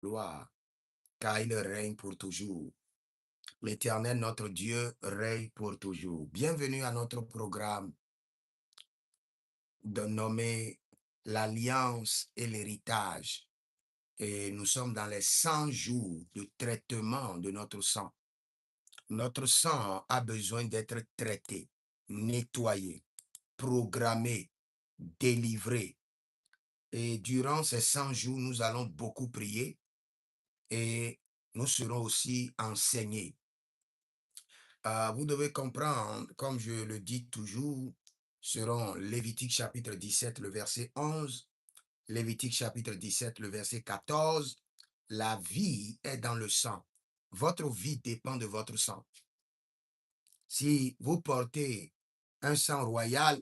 gloire, car il règne pour toujours. L'Éternel, notre Dieu, règne pour toujours. Bienvenue à notre programme nommé l'Alliance et l'héritage. Et nous sommes dans les 100 jours de traitement de notre sang. Notre sang a besoin d'être traité, nettoyé, programmé, délivré. Et durant ces 100 jours, nous allons beaucoup prier et nous serons aussi enseignés. Vous devez comprendre, comme je le dis toujours, selon Lévitique chapitre 17, le verset 11, Lévitique chapitre 17, le verset 14, la vie est dans le sang. Votre vie dépend de votre sang. Si vous portez un sang royal,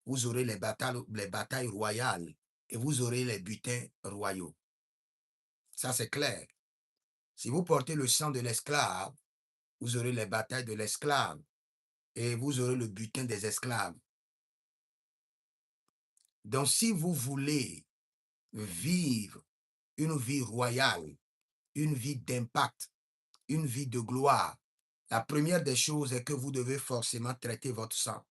vous aurez les batailles royales et vous aurez les butins royaux. Ça, c'est clair. Si vous portez le sang de l'esclave, vous aurez les batailles de l'esclave et vous aurez le butin des esclaves. Donc, si vous voulez vivre une vie royale, une vie d'impact, une vie de gloire, la première des choses est que vous devez forcément traiter votre sang.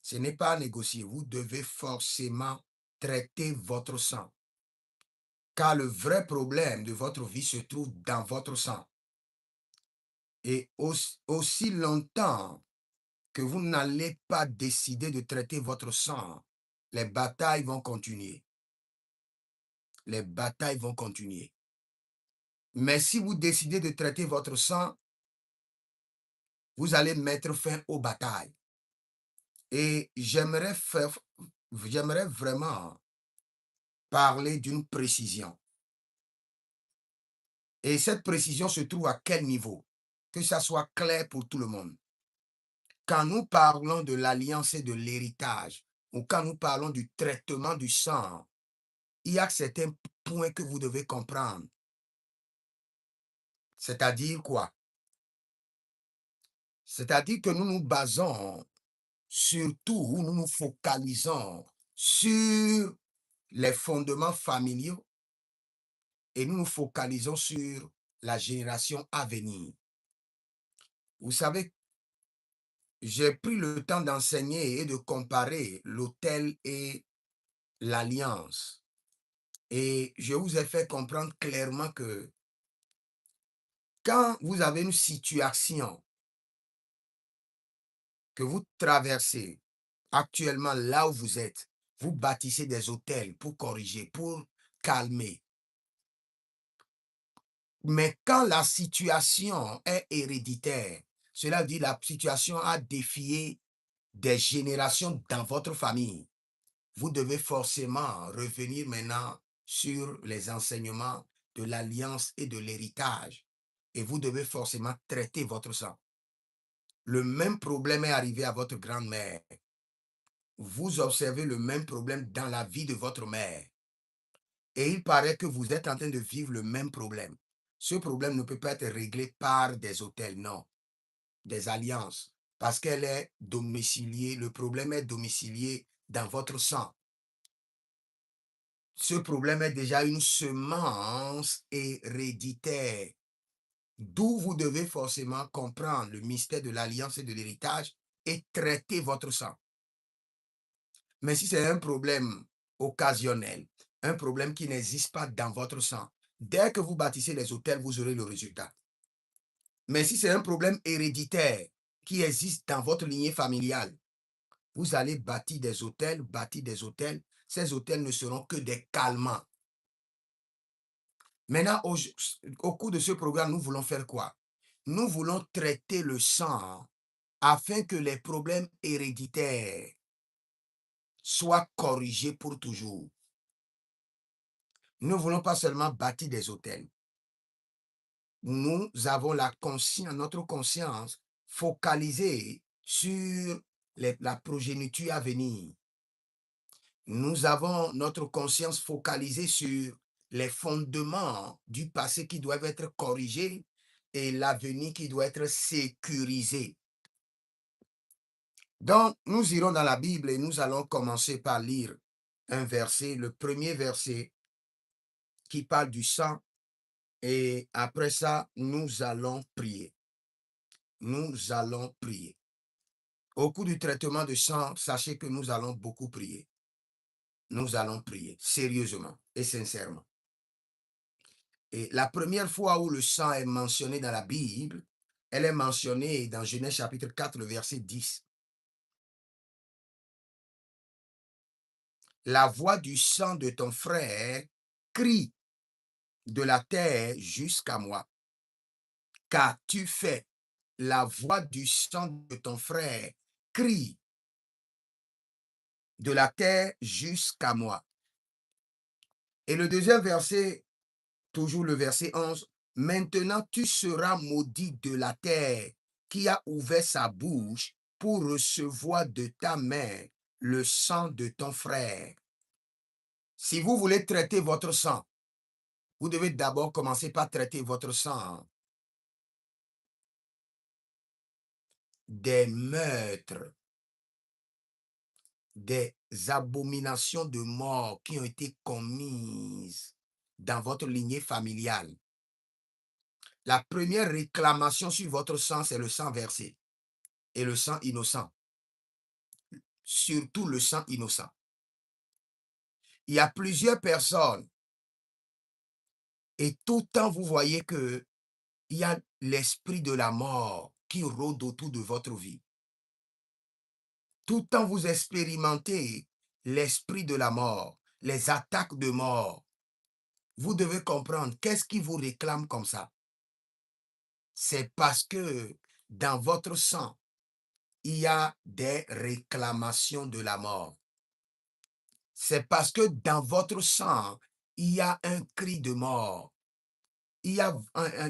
Ce n'est pas à négocier, vous devez forcément traiter votre sang. Car le vrai problème de votre vie se trouve dans votre sang. Et aussi longtemps que vous n'allez pas décider de traiter votre sang, les batailles vont continuer. Les batailles vont continuer. Mais si vous décidez de traiter votre sang, vous allez mettre fin aux batailles. Et j'aimerais vraiment parler d'une précision. Et cette précision se trouve à quel niveau? Que ça soit clair pour tout le monde. Quand nous parlons de l'alliance et de l'héritage, ou quand nous parlons du traitement du sang, il y a certains points que vous devez comprendre. C'est-à-dire quoi? C'est-à-dire que nous nous basons surtout, nous nous focalisons sur les fondements familiaux et nous nous focalisons sur la génération à venir. Vous savez, j'ai pris le temps d'enseigner et de comparer l'autel et l'alliance. Et je vous ai fait comprendre clairement que quand vous avez une situation que vous traversez actuellement là où vous êtes, vous bâtissez des hôtels pour corriger, pour calmer. Mais quand la situation est héréditaire, cela veut dire la situation a défié des générations dans votre famille. Vous devez forcément revenir maintenant sur les enseignements de l'alliance et de l'héritage. Et vous devez forcément traiter votre sang. Le même problème est arrivé à votre grand-mère. Vous observez le même problème dans la vie de votre mère. Et il paraît que vous êtes en train de vivre le même problème. Ce problème ne peut pas être réglé par des hôtels, non, des alliances, parce qu'elle est domiciliée, le problème est domicilié dans votre sang. Ce problème est déjà une semence héréditaire, d'où vous devez forcément comprendre le mystère de l'alliance et de l'héritage et traiter votre sang. Mais si c'est un problème occasionnel, un problème qui n'existe pas dans votre sang, dès que vous bâtissez les hôtels, vous aurez le résultat. Mais si c'est un problème héréditaire qui existe dans votre lignée familiale, vous allez bâtir des hôtels, bâtir des hôtels. Ces hôtels ne seront que des calmants. Maintenant, au cours de ce programme, nous voulons faire quoi? Nous voulons traiter le sang afin que les problèmes héréditaires soient corrigés pour toujours. Nous ne voulons pas seulement bâtir des hôtels. Nous avons notre conscience focalisée sur la progéniture à venir. Nous avons notre conscience focalisée sur les fondements du passé qui doivent être corrigés et l'avenir qui doit être sécurisé. Donc, nous irons dans la Bible et nous allons commencer par lire un verset, le premier verset qui parle du sang. Et après ça, nous allons prier. Nous allons prier. Au cours du traitement de sang, sachez que nous allons beaucoup prier. Nous allons prier sérieusement et sincèrement. Et la première fois où le sang est mentionné dans la Bible, elle est mentionnée dans Genèse chapitre 4, le verset 10. La voix du sang de ton frère crie de la terre jusqu'à moi. Qu'as-tu fait? La voix du sang de ton frère crie de la terre jusqu'à moi. Et le deuxième verset, toujours le verset 11, maintenant tu seras maudit de la terre qui a ouvert sa bouche pour recevoir de ta main le sang de ton frère. Si vous voulez traiter votre sang, vous devez d'abord commencer par traiter votre sang des meurtres, des abominations de mort qui ont été commises dans votre lignée familiale. La première réclamation sur votre sang, c'est le sang versé et le sang innocent. Surtout le sang innocent. Il y a plusieurs personnes et tout le temps vous voyez que il y a l'esprit de la mort qui rôde autour de votre vie. Tout le temps vous expérimentez l'esprit de la mort, les attaques de mort. Vous devez comprendre qu'est-ce qui vous réclame comme ça. C'est parce que dans votre sang, il y a des réclamations de la mort. C'est parce que dans votre sang, il y a un cri de mort. Il y a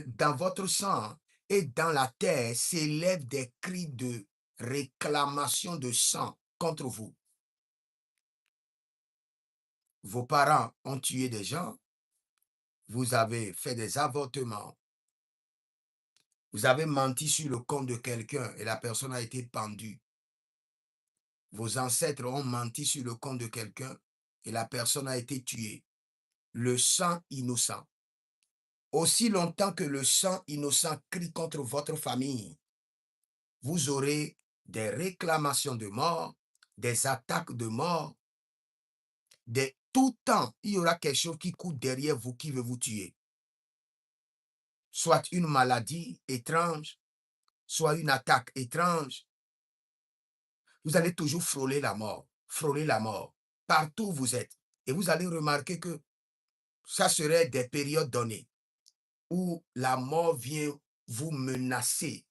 dans votre sang et dans la terre s'élèvent des cris de réclamation de sang contre vous. Vos parents ont tué des gens. Vous avez fait des avortements. Vous avez menti sur le compte de quelqu'un et la personne a été pendue. Vos ancêtres ont menti sur le compte de quelqu'un et la personne a été tuée. Le sang innocent. Aussi longtemps que le sang innocent crie contre votre famille, vous aurez des réclamations de mort, des attaques de mort. Tout temps, il y aura quelque chose qui court derrière vous qui veut vous tuer. Soit une maladie étrange, soit une attaque étrange. Vous allez toujours frôler la mort, partout où vous êtes. Et vous allez remarquer que ça serait des périodes données où la mort vient vous menacer.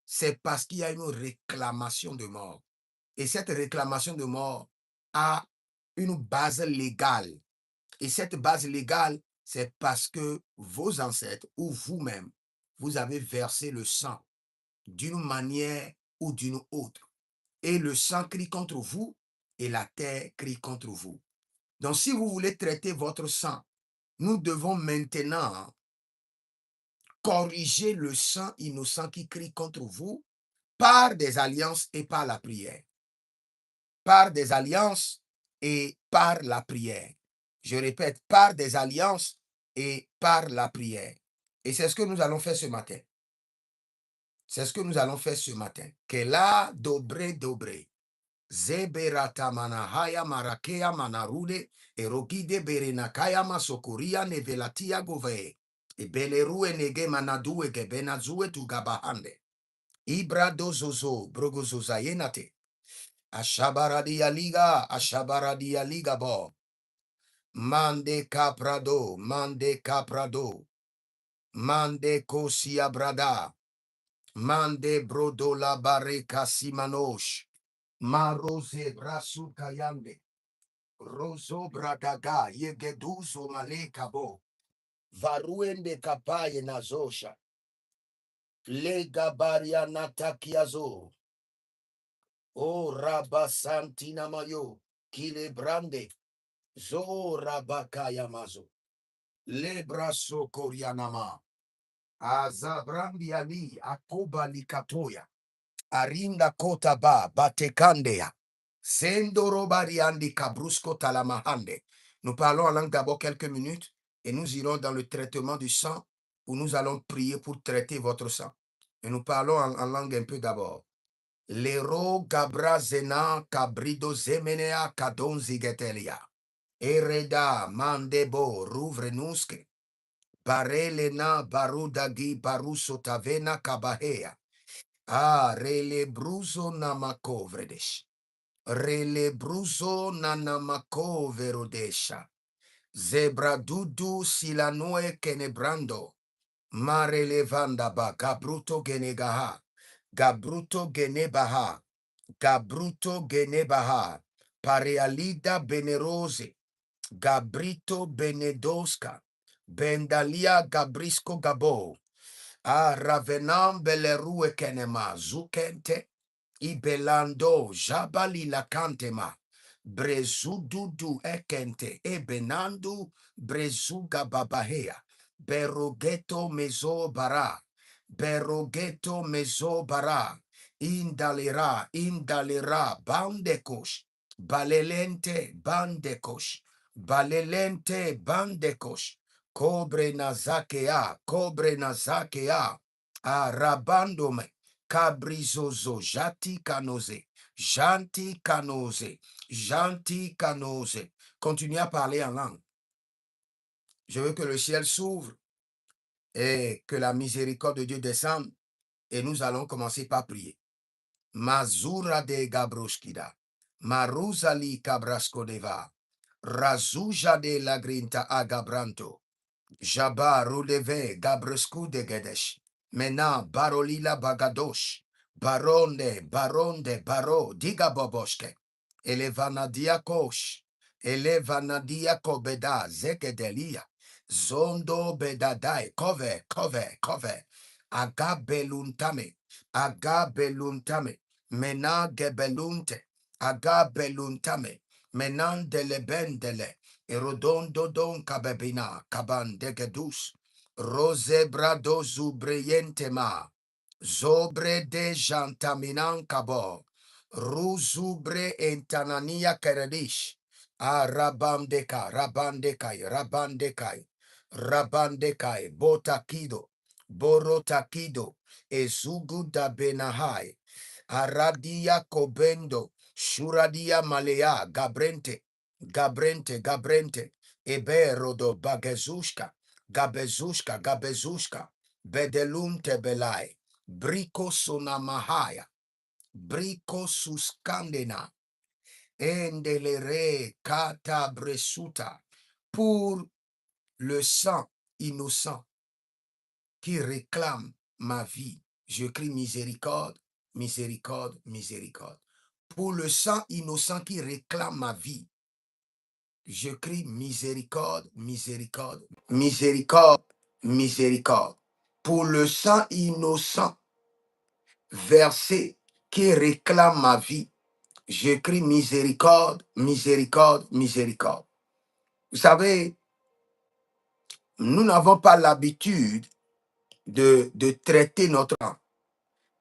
C'est parce qu'il y a une réclamation de mort. Et cette réclamation de mort a une base légale. Et cette base légale, c'est parce que vos ancêtres ou vous-même, vous avez versé le sang d'une manière ou d'une autre. Et le sang crie contre vous et la terre crie contre vous. Donc, si vous voulez traiter votre sang, nous devons maintenant corriger le sang innocent qui crie contre vous par des alliances et par la prière. Par des alliances et par la prière. Je répète, par des alliances et par la prière. Et c'est ce que nous allons faire ce matin. C'est ce que nous allons faire ce matin. Kela dobre dobre. Zeberata manahaya marakea manarude erogide berenakaya masokoria nevelatia gove. Ebelerue nege manadue gebenazue tugabahande. Ibrado zozo brogozozayenate. Ashabaradia liga bo. Mande caprado, mande cosia brada, mande brodo la barreca simanosh, marose brasu kayande, roso bradaga, yegeduzo malekabo, varuende kapaye nazosha, lega baria natakiazo, o rabasantina mayo, kile brande, zo rabakaya mazo. Lebraso Korianama. Azabrandi Ali Akoba Likatoya. Arinda Kotaba Batekandea. Sendo Robariandi Kabrusco Talamahande. Nous parlons en langue d'abord quelques minutes Et nous irons dans le traitement du sang où nous allons prier pour traiter votre sang. Et nous parlons en langue un peu d'abord. Lero gabra zena cabrido zemenea cadon zigetelia. Ereda mandebo rouvrenuske. Barelena barudagi barusotavena kabahea. Ah, rele bruzo namako vredesh. Rele bruzo nanamako verodesha. Zebra dudu silanoe kenebrando. Mare levandaba gabruto genegaha. Gabruto genebaha. Gabruto genebaha. Parealida benerose. Gabrito benedoska. Bendalia gabrisco gabo. A ravenam belerue kenema zukente. Ibelando jabali la cantema. Brezududu ekente ebenandu brezuga babahea. Berogeto mezo bara. Berogeto mezo bara. Indalera bandekosh. Balelente bandekosh. Balelente bandekosh. Kobre nazakea. Arabandome. Cabrizozo, jati canose, janti canose, janti canose. Continuez à parler en langue. Je veux que le ciel s'ouvre et que la miséricorde de Dieu descende. Et nous allons commencer par prier. Mazura de Gabroskida, Maruzali Cabrascodeva, Razuja de la Grinta Agabranto, Jaba Rudeve Gabrescu de Gedesh, Mena Barolila Bagadosh, Baronde, Baro, Diga Boboshke, Elevanadia Kosh, Elevanadia Kobeda, Zegedelia, Zondo Bedadai, Kove, Agabeluntame, Mena Gebelunte, Agabeluntame, Menan delebendele, Erodondo don kabebina, kaban degedus, rose brado zubreyentema, zobre de jantaminan kabo, ruzubre entanania keredish, rabandekai, borotakido, ezuguda benahai, aradia kobendo, shuradia malea, Gabrente, Eberodo Gabezushka, Bedelunte Belai, Brico Sonamahaya, Brico Suskandena, Endelere Kata Bresuta, pour le sang innocent qui réclame ma vie. Je crie miséricorde. Pour le sang innocent qui réclame ma vie. Je crie miséricorde. Pour le sang innocent versé qui réclame ma vie. Je crie miséricorde. Vous savez, nous n'avons pas l'habitude de traiter notre sang.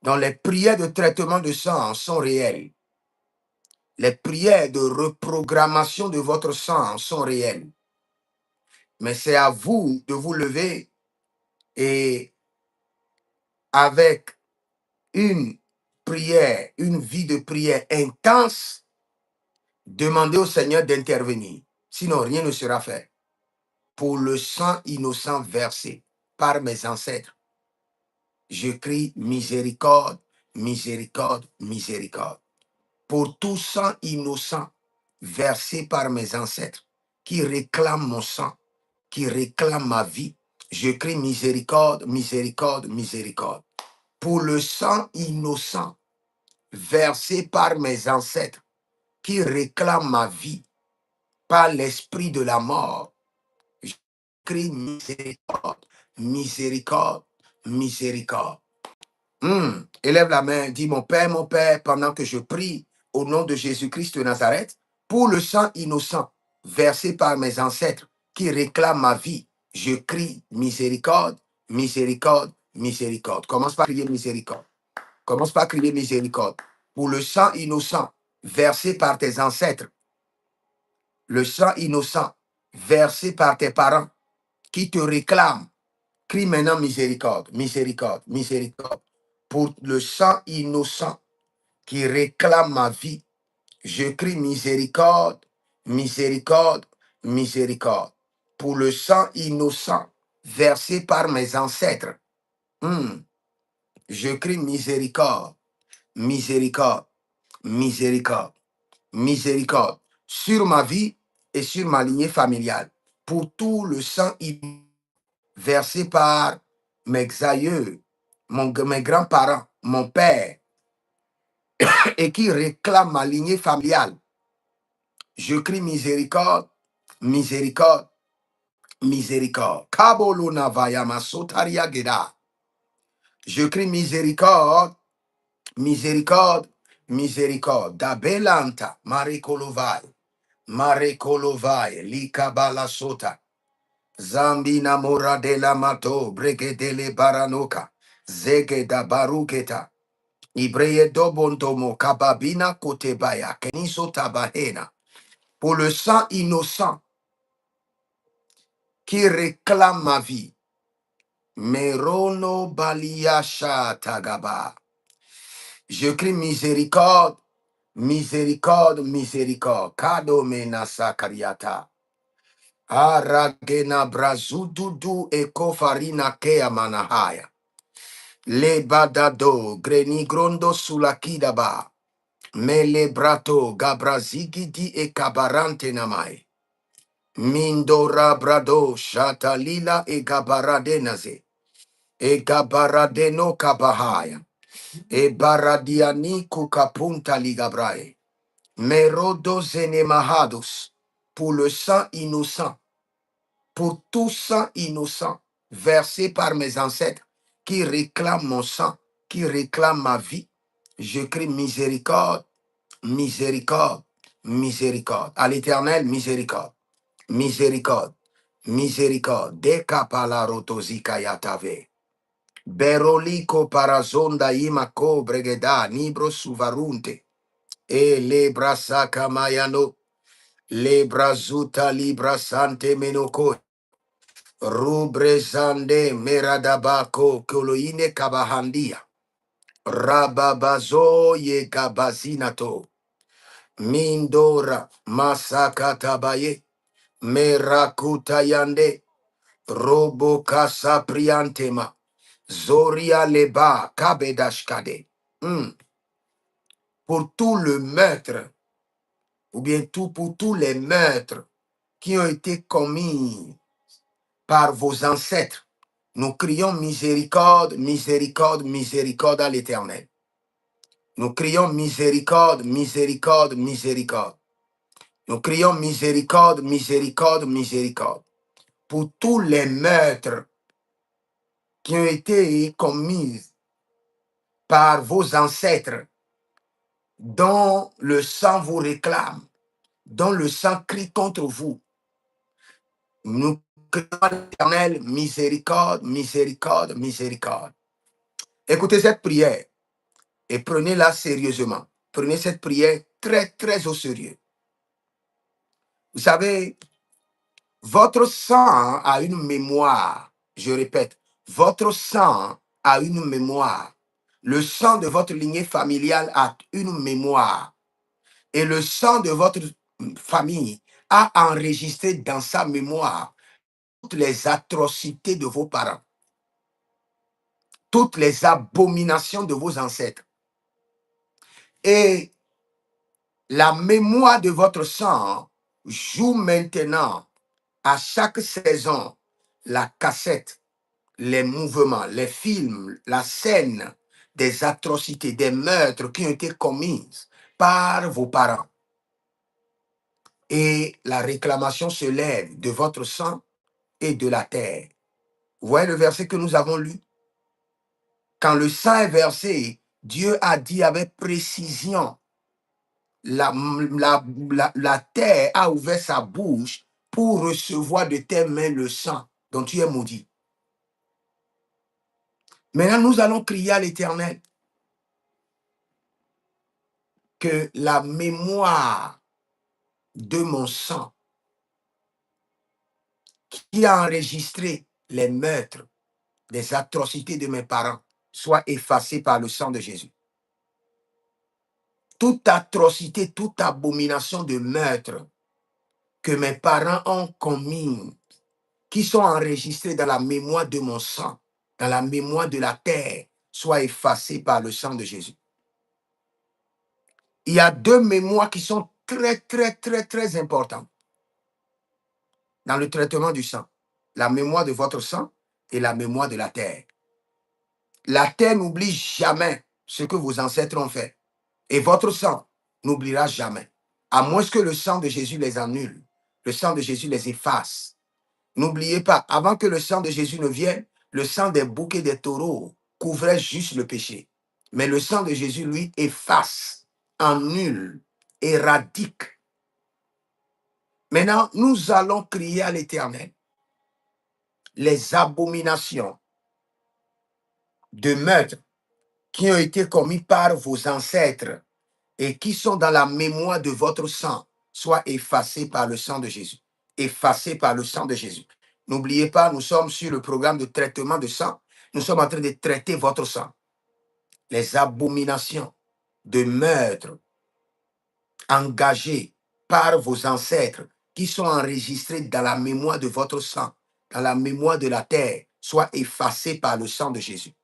Donc les prières de traitement de sang sont réelles. Les prières de reprogrammation de votre sang sont réelles. Mais c'est à vous de vous lever et avec une prière, une vie de prière intense, demander au Seigneur d'intervenir. Sinon, rien ne sera fait. Pour le sang innocent versé par mes ancêtres, je crie miséricorde. Pour tout sang innocent versé par mes ancêtres qui réclame mon sang, qui réclame ma vie, je crie miséricorde. Pour le sang innocent versé par mes ancêtres qui réclame ma vie par l'esprit de la mort, je crie miséricorde. Élève la main, dis mon Père, pendant que je prie au nom de Jésus-Christ de Nazareth, pour le sang innocent versé par mes ancêtres qui réclame ma vie, je crie miséricorde. Commence par crier miséricorde. Pour le sang innocent versé par tes ancêtres, le sang innocent versé par tes parents, qui te réclament. Crie maintenant miséricorde, miséricorde, miséricorde. Pour le sang innocent qui réclame ma vie, je crie miséricorde, miséricorde, miséricorde. Pour le sang innocent versé par mes ancêtres, je crie miséricorde, miséricorde, miséricorde, miséricorde sur ma vie et sur ma lignée familiale. Pour tout le sang versé par mes aïeux, mes grands-parents, mon père, et qui réclame ma lignée familiale. Je crie miséricorde, miséricorde, miséricorde. Kaboluna vayama sotaria geda. Je crie miséricorde, miséricorde, miséricorde. Dabelanta, marekolovai, marekolovai, likabala sota. Zambina mora de la mato, bregedele baranoka, zege da baruketa. Ibreye dobontomo kababina kotebaya, keniso tabahena. Pour le sang innocent qui réclame ma vie. Merono baliasha tagaba. Je crie miséricorde, miséricorde, miséricorde. Kado menasa kariata. Aragena brazududu ekofarina kea manahaya. Le badado grenigrondo sulakidaba. Mele brato gabrazigidi e kabarante namai. Mindora brado shatalila e gabaradenaze. E gabaradeno kabahaya. E baradiani kukapunta ligabrae. Merodo zenemahados. Pour le sang innocent. Pour tout sang innocent versé par mes ancêtres qui réclament mon sang, qui réclament ma vie. Je crie miséricorde, miséricorde, miséricorde. À l'Éternel, miséricorde, miséricorde, miséricorde. Dekapala rotozika yatave. Beroliko parazonda imako bregeda nibro suvarunte. E le brasaka mayano, le brazuta libra sante menoko. Rubrezande meradabako koloine kabahandia. Rababazo ye kabazinato. Mindora masakatabaye. Merakutayande. Robo kasapriantema. Zoria leba kabedashkade. Pour tout le meurtre, ou bien tout pour tous les meurtres qui ont été commis par vos ancêtres, nous crions miséricorde, miséricorde, miséricorde à l'Éternel. Nous crions miséricorde, miséricorde, miséricorde. Nous crions miséricorde, miséricorde, miséricorde. Pour tous les meurtres qui ont été commis par vos ancêtres, dont le sang vous réclame, dont le sang crie contre vous. Nous crions à l'Éternel miséricorde, miséricorde, miséricorde. Écoutez cette prière. Et prenez-la sérieusement. Prenez cette prière très, très au sérieux. Vous savez, votre sang a une mémoire. Je répète, votre sang a une mémoire. Le sang de votre lignée familiale a une mémoire. Et le sang de votre famille a enregistré dans sa mémoire toutes les atrocités de vos parents, toutes les abominations de vos ancêtres. Et la mémoire de votre sang joue maintenant à chaque saison la cassette, les mouvements, les films, la scène des atrocités, des meurtres qui ont été commis par vos parents. Et la réclamation se lève de votre sang et de la terre. Vous voyez le verset que nous avons lu? Quand le sang est versé, Dieu a dit avec précision, la terre a ouvert sa bouche pour recevoir de tes mains le sang dont tu es maudit. Maintenant, nous allons crier à l'Éternel que la mémoire de mon sang qui a enregistré les meurtres, les atrocités de mes parents, soit effacé par le sang de Jésus. Toute atrocité, toute abomination de meurtre que mes parents ont commis, qui sont enregistrés dans la mémoire de mon sang, dans la mémoire de la terre, soit effacé par le sang de Jésus. Il y a deux mémoires qui sont très, très, très, très importantes dans le traitement du sang. La mémoire de votre sang et la mémoire de la terre. La terre n'oublie jamais ce que vos ancêtres ont fait. Et votre sang n'oubliera jamais. À moins que le sang de Jésus les annule. Le sang de Jésus les efface. N'oubliez pas, avant que le sang de Jésus ne vienne, le sang des boucs et des taureaux couvrait juste le péché. Mais le sang de Jésus, lui, efface, annule, éradique. Maintenant, nous allons crier à l'Éternel les abominations de meurtre qui ont été commis par vos ancêtres et qui sont dans la mémoire de votre sang, soient effacées par le sang de Jésus. Effacées par le sang de Jésus. N'oubliez pas, nous sommes sur le programme de traitement de sang. Nous sommes en train de traiter votre sang. Les abominations de meurtre engagées par vos ancêtres qui sont enregistrées dans la mémoire de votre sang, dans la mémoire de la terre, soient effacées par le sang de Jésus.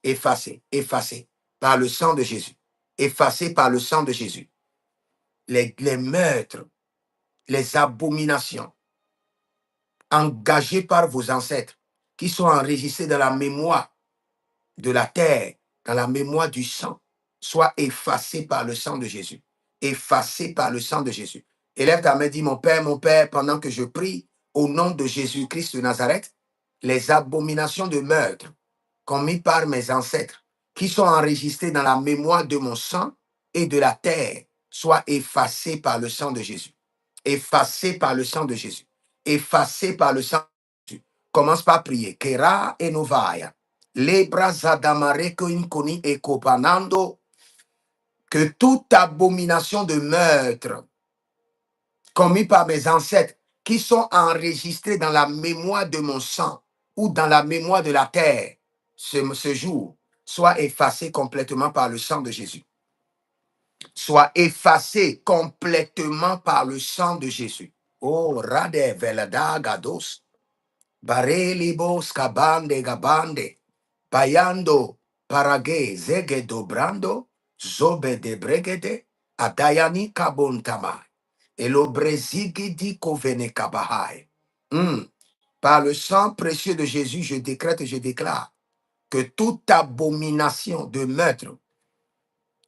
Effacées, effacées par le sang de Jésus. Effacées par le sang de Jésus. Les meurtres, les abominations engagées par vos ancêtres qui sont enregistrées dans la mémoire de la terre, dans la mémoire du sang, soient effacées par le sang de Jésus. Effacées par le sang de Jésus. Élève ta main, dis mon Père, pendant que je prie au nom de Jésus-Christ de Nazareth, les abominations de meurtre commis par mes ancêtres qui sont enregistrées dans la mémoire de mon sang et de la terre soient effacées par le sang de Jésus. Effacées par le sang de Jésus. Effacées par le sang de Jésus. Commence par prier. Kera et Novaya. Lebra zadamareko inkoni e kopanando. Que toute abomination de meurtre commis par mes ancêtres qui sont enregistrés dans la mémoire de mon sang ou dans la mémoire de la terre ce jour soit effacé complètement par le sang de Jésus. Soit effacé complètement par le sang de Jésus. Oh, rade velada gados. Barelibos kabande gabande. Bayando parage zege dobrando. Zobe de bregede. Adayani kabontama. Et le brezigi di kovene kabahai. Par le sang précieux de Jésus, je décrète et je déclare que toute abomination de meurtre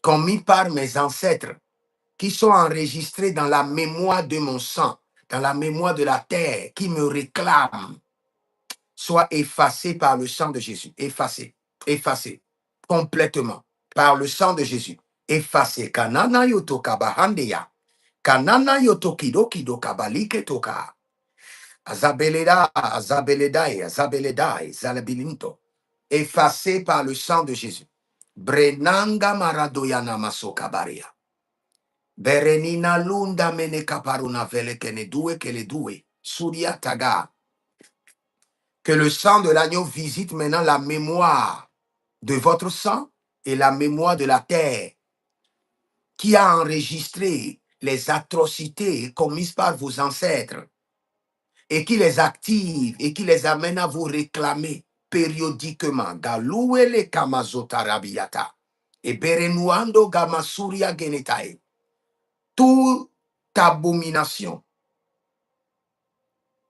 commis par mes ancêtres qui sont enregistrés dans la mémoire de mon sang, dans la mémoire de la terre, qui me réclament, soit effacée par le sang de Jésus. Effacée, effacée, complètement, par le sang de Jésus. Effacée. Kanana yoto kabahandeya. Kanana yoto kido kabalike toka. Azabeleda, Azabeledai, Azabeledai, Zalabilinto. Effacé par le sang de Jésus. Brenanga maradoyana masokabaria. Berenina lunda mene kaparuna vele kene due que le due. Surya taga. Que le sang de l'agneau visite maintenant la mémoire de votre sang et la mémoire de la terre qui a enregistré les atrocités commises par vos ancêtres et qui les active et qui les amène à vous réclamer périodiquement. Galouele kamazotarabiata. Et berenuando gamasuria genetae. Toute abomination,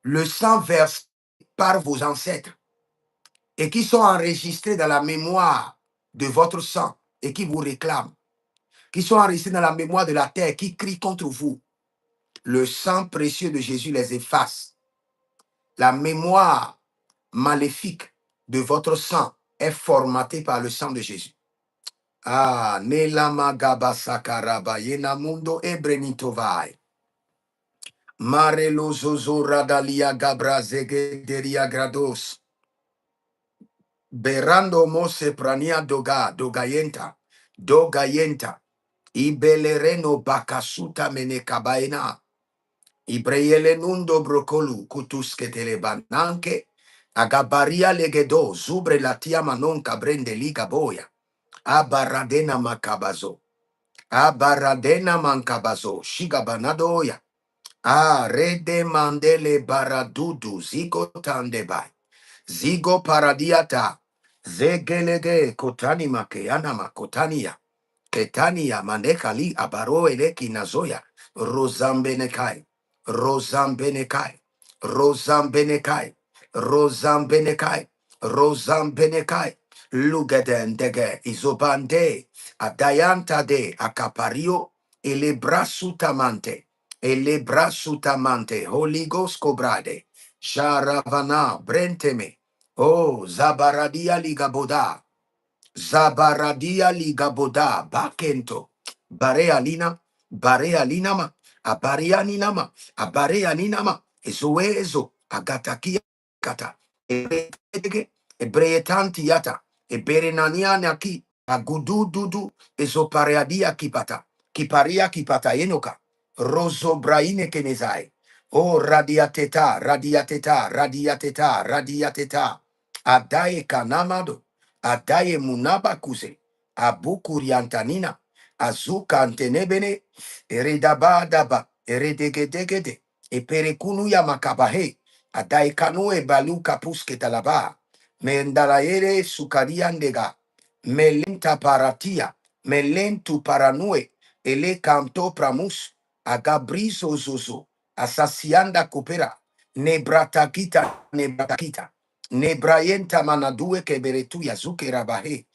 le sang versé par vos ancêtres et qui sont enregistrés dans la mémoire de votre sang et qui vous réclament, qui sont enregistrés dans la mémoire de la terre, qui crient contre vous. Le sang précieux de Jésus les efface. La mémoire maléfique de votre sang est formatée par le sang de Jésus. Ah, Nelama Gabasakaraba Yenamundo Ebrenitovai. Marelo Zozo Radalia Gabra Zegederia Grados. Berando Mose Prania Dogayenta. Ibelereno Bakasuta Menekabaena. Ibreyele nundo brokolu kutuske telebananke. Agabaria legedo zubre latia manon kabrende liga boya. Abaradena makabazo. Abaradena mankabazo. Shigabanadoya. Ah, rede mandele baradudu zigo tandebai. Zigo paradiata. Zegelege kotani makeanama kotania. Ketania manekali abaro eleki nazoya. Rosambenekai. Rosambenekai. Rosambenekai. Rosambenekai. Rosambenekai. Lugedendege izobande. Adayanta de acapario. Ele brasutamante. Ele brasutamante. Holy Ghost cobrade. Sharavana brenteme. Oh, Zabaradia ligaboda. Zabaradia ligaboda bakento. Barea lina, barea linama, abarea ninama, abarea ninama, ezoezo, agatakia kata, ebreetanti yata, eberenania ki, agudu dudu, ezopareadia kipata, kiparia kipata enoka, rozo braine kenezai, o radiateta, radiateta, radiateta, radiateta, adaye kanamado, adaye munaba kuse, abukuriantanina, azuka antenebene, eredabadaba, eredegedegede, eperekunu ya makabahe, adaikanu e balu kapuske talaba, mendalaere sukariandega, melenta paratia, melentu paranue, ele canto pramus, agabrizo zozo, asasianda kopera, nebratakita, nebrayenta manadue keberetu yazuke rabahe,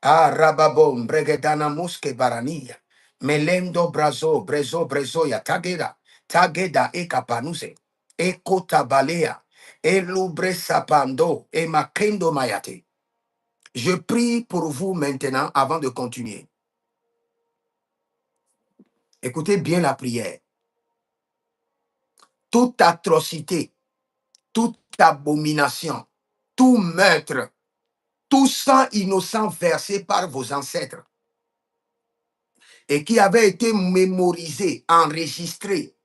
ah, rababom, bregedana muske barania. Melendo brazo, brezo, brezoya, tageda, tageda e kapanuse, e kotabalea, e lubre sapando, e makendo mayate. Je prie pour vous maintenant avant de continuer. Écoutez bien la prière. Toute atrocité, toute abomination, tout meurtre, tout sang innocent versé par vos ancêtres et qui avait été mémorisé, enregistré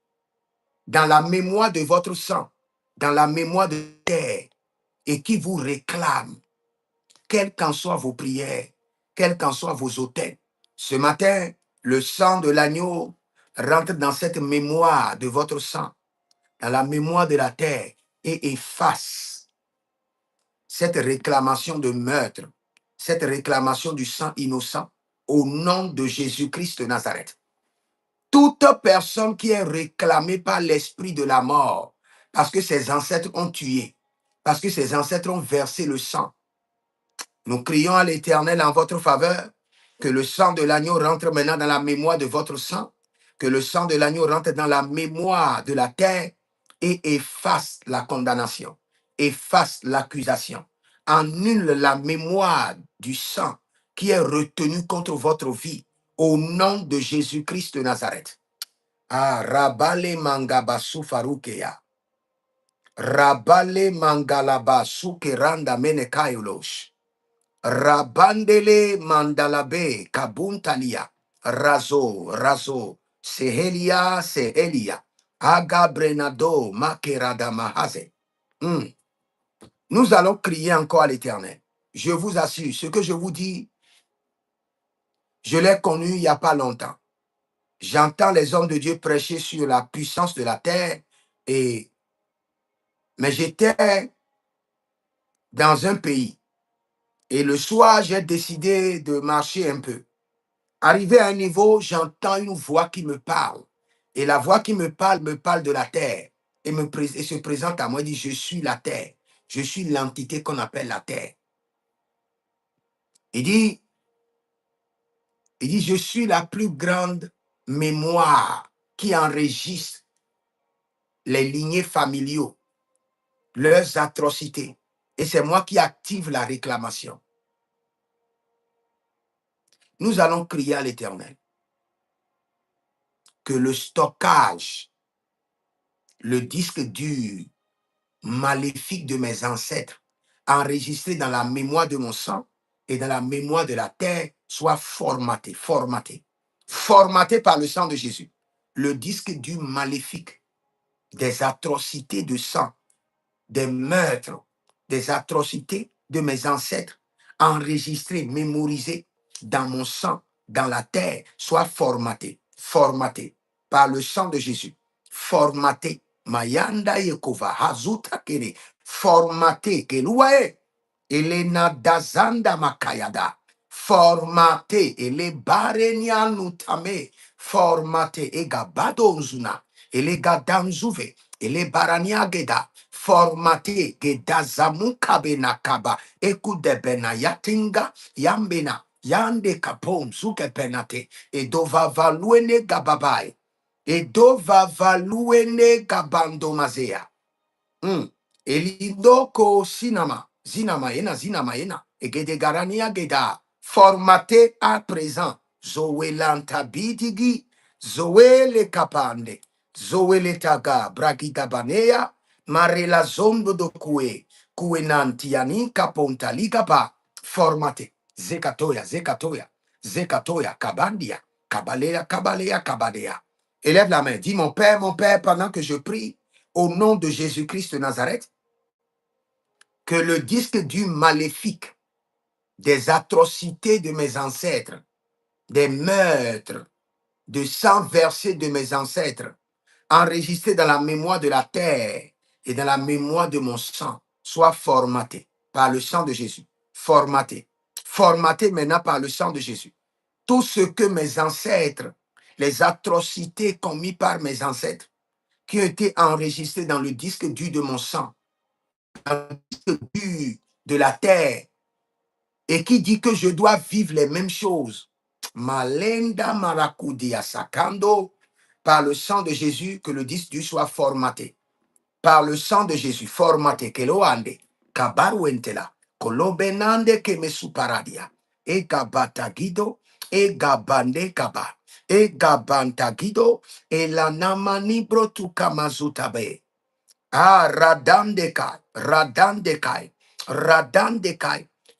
dans la mémoire de votre sang, dans la mémoire de terre, et qui vous réclame, quelles qu'en soient vos prières, quels qu'en soient vos autels. Ce matin, le sang de l'agneau rentre dans cette mémoire de votre sang, dans la mémoire de la terre, et efface cette réclamation de meurtre, cette réclamation du sang innocent, au nom de Jésus-Christ de Nazareth. Toute personne qui est réclamée par l'esprit de la mort, parce que ses ancêtres ont tué, parce que ses ancêtres ont versé le sang, nous crions à l'Éternel en votre faveur que le sang de l'agneau rentre maintenant dans la mémoire de votre sang, que le sang de l'agneau rentre dans la mémoire de la terre et efface la condamnation, efface l'accusation, annule la mémoire du sang qui est retenu contre votre vie au nom de Jésus-Christ de Nazareth. Ah, Rabale Mangabasu Farukeya. Rabale Mangalabasu Keranda Menekaiulosh. Rabandele Mandalabe Kabuntalia. Razo, Sehelia. Agabrenado Makerada Mahaze. Nous allons crier encore à l'Éternel. Je vous assure, ce que je vous dis, je l'ai connu il n'y a pas longtemps. J'entends les hommes de Dieu prêcher sur la puissance de la terre, mais j'étais dans un pays et le soir, j'ai décidé de marcher un peu. Arrivé à un niveau, j'entends une voix qui me parle. Et la voix qui me parle de la terre et se présente à moi et dit, je suis la terre. Je suis l'entité qu'on appelle la terre. Il dit, je suis la plus grande mémoire qui enregistre les lignées familiaux, leurs atrocités. Et c'est moi qui active la réclamation. Nous allons crier à l'Éternel que le stockage, le disque dur maléfique de mes ancêtres, enregistré dans la mémoire de mon sang et dans la mémoire de la terre, soit formaté par le sang de Jésus. Le disque dur maléfique des atrocités de sang, des meurtres, des atrocités de mes ancêtres, enregistrées, mémorisées dans mon sang, dans la terre, soient formatées par le sang de Jésus, formatées. Mayanda Yekova, Hazuta Kere, formatées, Keluae, Elena Dazanda Makayada, formatées, Ele Barenia Nutame, formatées, Ega Badonzuna, Ele Gadanzuve, Ele Barania Geda, formaté gedazamu kabena kaba ekude bena yatinga yambena yande kapom suke penate edova valuene gababai edova valuene gabandomazea. Elidoko zinama ena, egede garania geda, formaté à présent, zoé lantabitigi, zoé le kapande, zoé le taga, bragida banea, marela zombo do kue nantiani kaponta ligaba, formaté, zekatoya, kabandia, kabadea. Élève la main, dis mon Père, pendant que je prie, au nom de Jésus-Christ de Nazareth, que le disque dur maléfique des atrocités de mes ancêtres, des meurtres, de sang versé de mes ancêtres, enregistré dans la mémoire de la terre et dans la mémoire de mon sang, soit formaté par le sang de Jésus. Formaté maintenant par le sang de Jésus. Tout ce que mes ancêtres, les atrocités commises par mes ancêtres, qui ont été enregistrés dans le disque dur de mon sang, dans le disque dur de la terre, et qui dit que je dois vivre les mêmes choses. Malenda maracudia sacando, par le sang de Jésus, que le disque dur soit formaté. Par le sang de Jésus, formaté, que lo ande, kabaruentela, kolobenande que me suparadia, e gabatagido, e gabande kaba, e gabantagido, e la namanibro tu kamazutabe. Ah,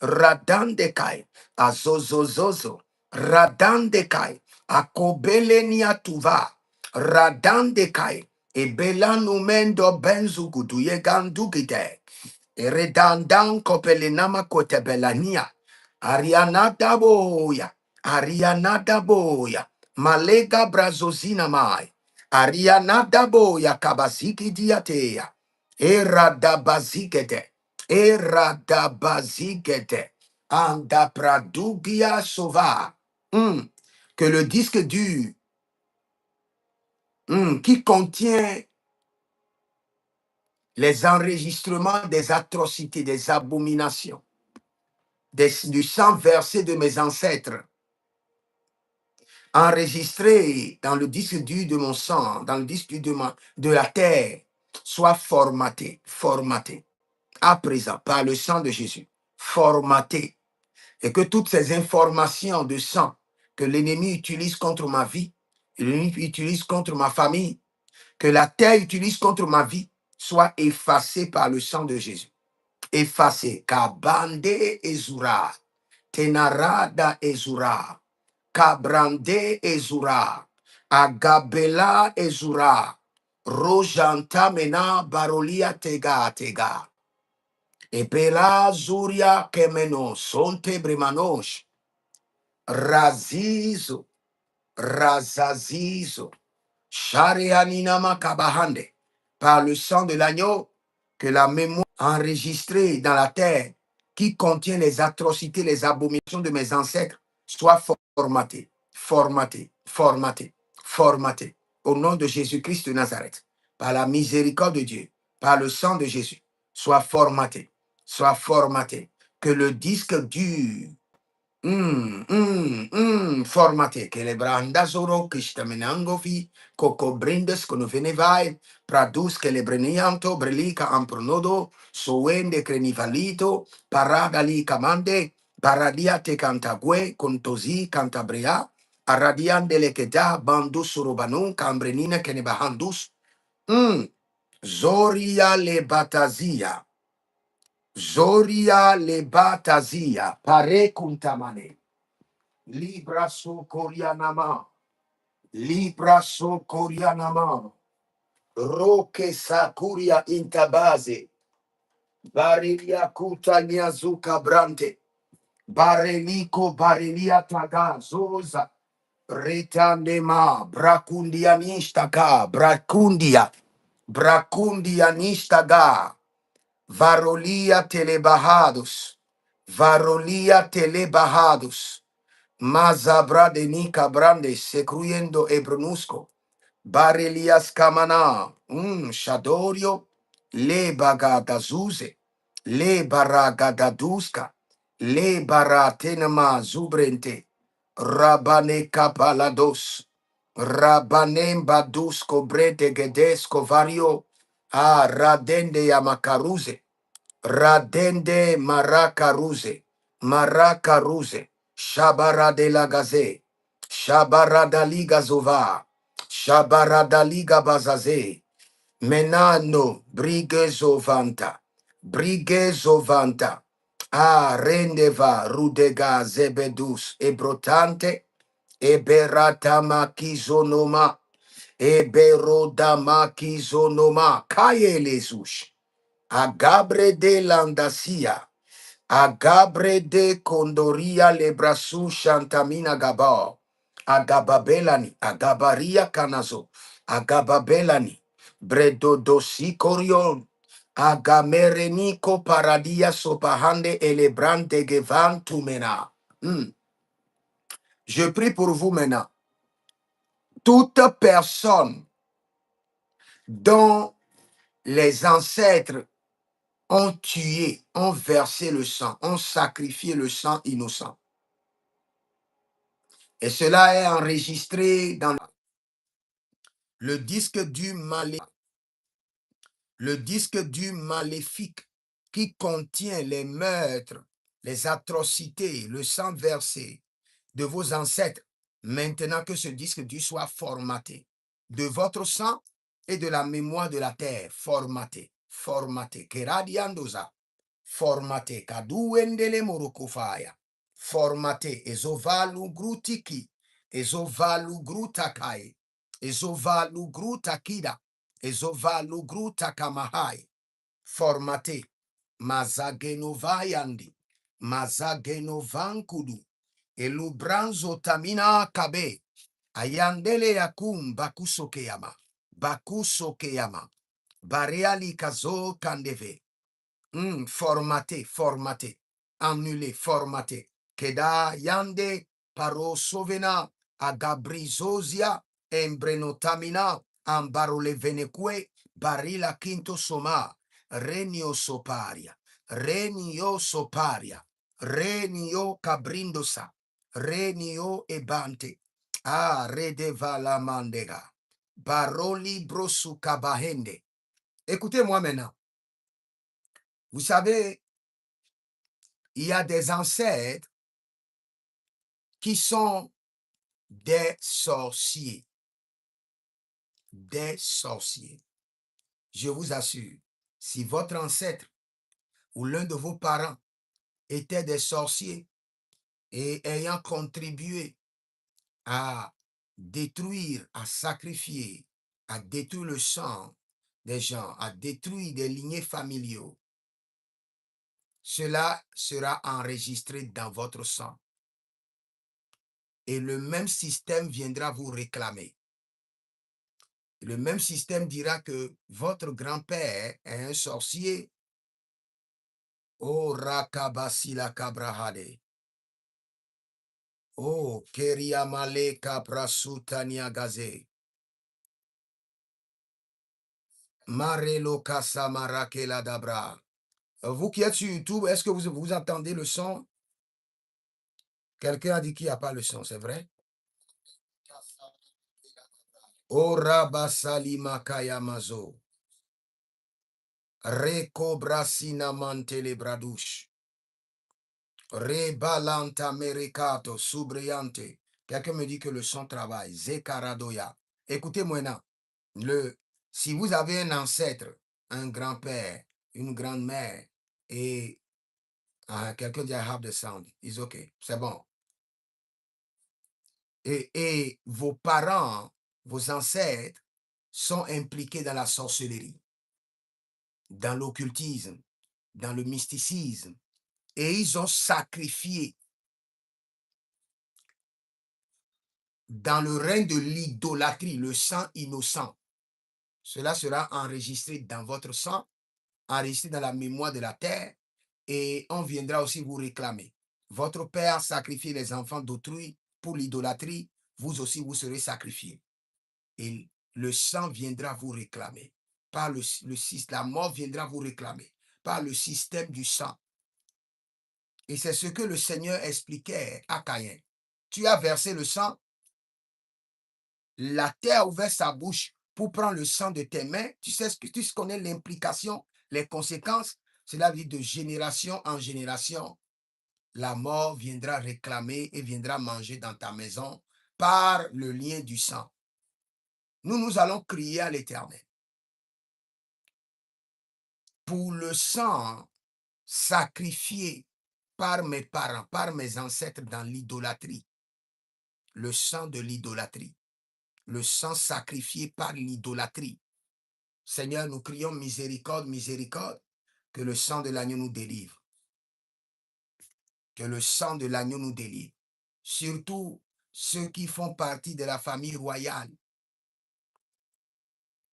Radandekai, Azozozozo, Radandekai, Akobelenia tuva, Radandekai, Ebela numendo benzugudu yegandugite, Eredandan kopelenama kotebelania, Arianada boya, Malega brazozina mai, Arianada boya kabasiki diatea, Eradabazigete, Anda pradugia sova. Que le disque dur qui contient les enregistrements des atrocités, des abominations, du sang versé de mes ancêtres, enregistré dans le disque dur de mon sang, dans le disque dur de la terre, soit formaté, à présent, par le sang de Jésus, formaté, et que toutes ces informations de sang que l'ennemi utilise contre ma vie, l'ennemi utilise contre ma famille, que la terre utilise contre ma vie, soient effacées par le sang de Jésus. Effacées. Kabande ezura, tenarada ezura, kabrande ezura, agabela ezura, rojanta mena barolia tega. Epela zuria kemeno sonte bremanosh, razizo, razazizo, sharianinama kabahande, par le sang de l'agneau, que la mémoire enregistrée dans la terre, qui contient les atrocités, les abominations de mes ancêtres, soit formatée, au nom de Jésus-Christ de Nazareth, par la miséricorde de Dieu, par le sang de Jésus, soit formatée, que le disque dur formaté, che le branda zoro, che stamenangofi, coco brindes, con venevai, pradus che le brenianto, brelica ampronodo, soende crenivalito, paragali camande, paradiate cantague, contosi cantabria, arradiande le che da, bandus robanun, cambrenina che ne bahandus, Zoria le batazia, pare kuntamane. Libra so Korianama. Roke sakuria intabaze. Barelia kutania zuka brante. Bareliko barelia taga zoza. Retandema brakundia nishtaka brakundia. Brakundia nishtaga. Varolia telebahados. Varolia telebahados. Mazabra de Nika Brande, secruyendo e brunusco. Barelias Kamana, Shadorio, Le Bagadazuze, Le Baragadaduska, Le Baratenama Zubrente, Rabane Kapalados, Rabanem Badusco Brete Gedesco Vario, Radende Yamakaruze, Radende Marakaruze, Marakaruze, Shabara de la Gaze, Shabara da Liga Zova, Shabara da Liga Bazaze, Menano, Brigezovanta, Brigezovanta, Rendeva, Rudega, Zebedus, Ebrotante, Eberatama Kizonoma, Eberodama Kizonoma, Kaye Lesush. Agabre de Landasia, Agabre de Condoria Lebrasu Shantamina Gaba, Agababelani, Agabaria Canazo, Agababelani, Bredo dosi Corion, Agamerenico Paradia Sopahande Elebrante Gevan Tumena. Je prie pour vous maintenant. Toute personne dont les ancêtres ont tué, ont versé le sang, ont sacrifié le sang innocent. Et cela est enregistré dans le disque du le disque du maléfique qui contient les meurtres, les atrocités, le sang versé de vos ancêtres. Maintenant que ce disque dur soit formaté de votre sang et de la mémoire de la terre, formaté, formaté, keradiandoza, formaté, kaduendele morokofaya, formaté, ezovalu grutiki, ezovalu grutakai, ezovalu grutakida, ezovalu grutakamahai, formaté, mazagenovayandi, mazagenovankudu, elubranzo tamina kabe, ayandele yakum bakusokeyama, bakusokeyama, bareali kazo kandeve. Formaté, formaté, annulé, formaté. Keda yande paro sovena agabrizozia embrenotamina ambarole venekwe barila quinto soma renio soparia, renio soparia, renio cabrindosa, renio ebante, redeva la mandega, baroli brosu kabahende. Écoutez-moi maintenant. Vous savez, il y a des ancêtres qui sont des sorciers. Des sorciers. Je vous assure, si votre ancêtre ou l'un de vos parents était des sorciers et ayant contribué à détruire, à sacrifier, à détruire le sang des gens, à détruire des lignées familiaux, cela sera enregistré dans votre sang. Et le même système viendra vous réclamer. Le même système dira que votre grand-père est un sorcier. Oh, Rakabasila Kabrahade. Oh, Keriamale Kaprasutania Gaze. Marelo Kasamarakela Dabra. Vous qui êtes sur YouTube, est-ce que vous entendez le son? Quelqu'un a dit qu'il n'y a pas le son, c'est vrai? Oh, Rabasali Makayamazo. Reko Brasina Mantele Bradouche. Rebalanta Mercato, Subriante. Quelqu'un me dit que le son travaille. Zekaradoya. Écoutez-moi maintenant. Si vous avez un ancêtre, un grand-père, une grand-mère, et quelqu'un dit I have the sound, it's okay, c'est bon. Et vos parents, vos ancêtres sont impliqués dans la sorcellerie, dans l'occultisme, dans le mysticisme, et ils ont sacrifié dans le règne de l'idolâtrie le sang innocent. Cela sera enregistré dans votre sang, enregistré dans la mémoire de la terre, et on viendra aussi vous réclamer. Votre père sacrifiait les enfants d'autrui pour l'idolâtrie, vous aussi vous serez sacrifiés. Et le sang viendra vous réclamer. Par la mort viendra vous réclamer. Par le système du sang. Et c'est ce que le Seigneur expliquait à Caïn. Tu as versé le sang, la terre a ouvert sa bouche pour prendre le sang de tes mains. Tu sais ce que tu connais l'implication, les conséquences. Cela veut dire de génération en génération. La mort viendra réclamer et viendra manger dans ta maison par le lien du sang. Nous allons crier à l'Éternel. Pour le sang sacrifié par mes parents, par mes ancêtres dans l'idolâtrie, le sang de l'idolâtrie, le sang sacrifié par l'idolâtrie. Seigneur, nous crions miséricorde, miséricorde, que le sang de l'agneau nous délivre. Que le sang de l'agneau nous délivre. Surtout ceux qui font partie de la famille royale,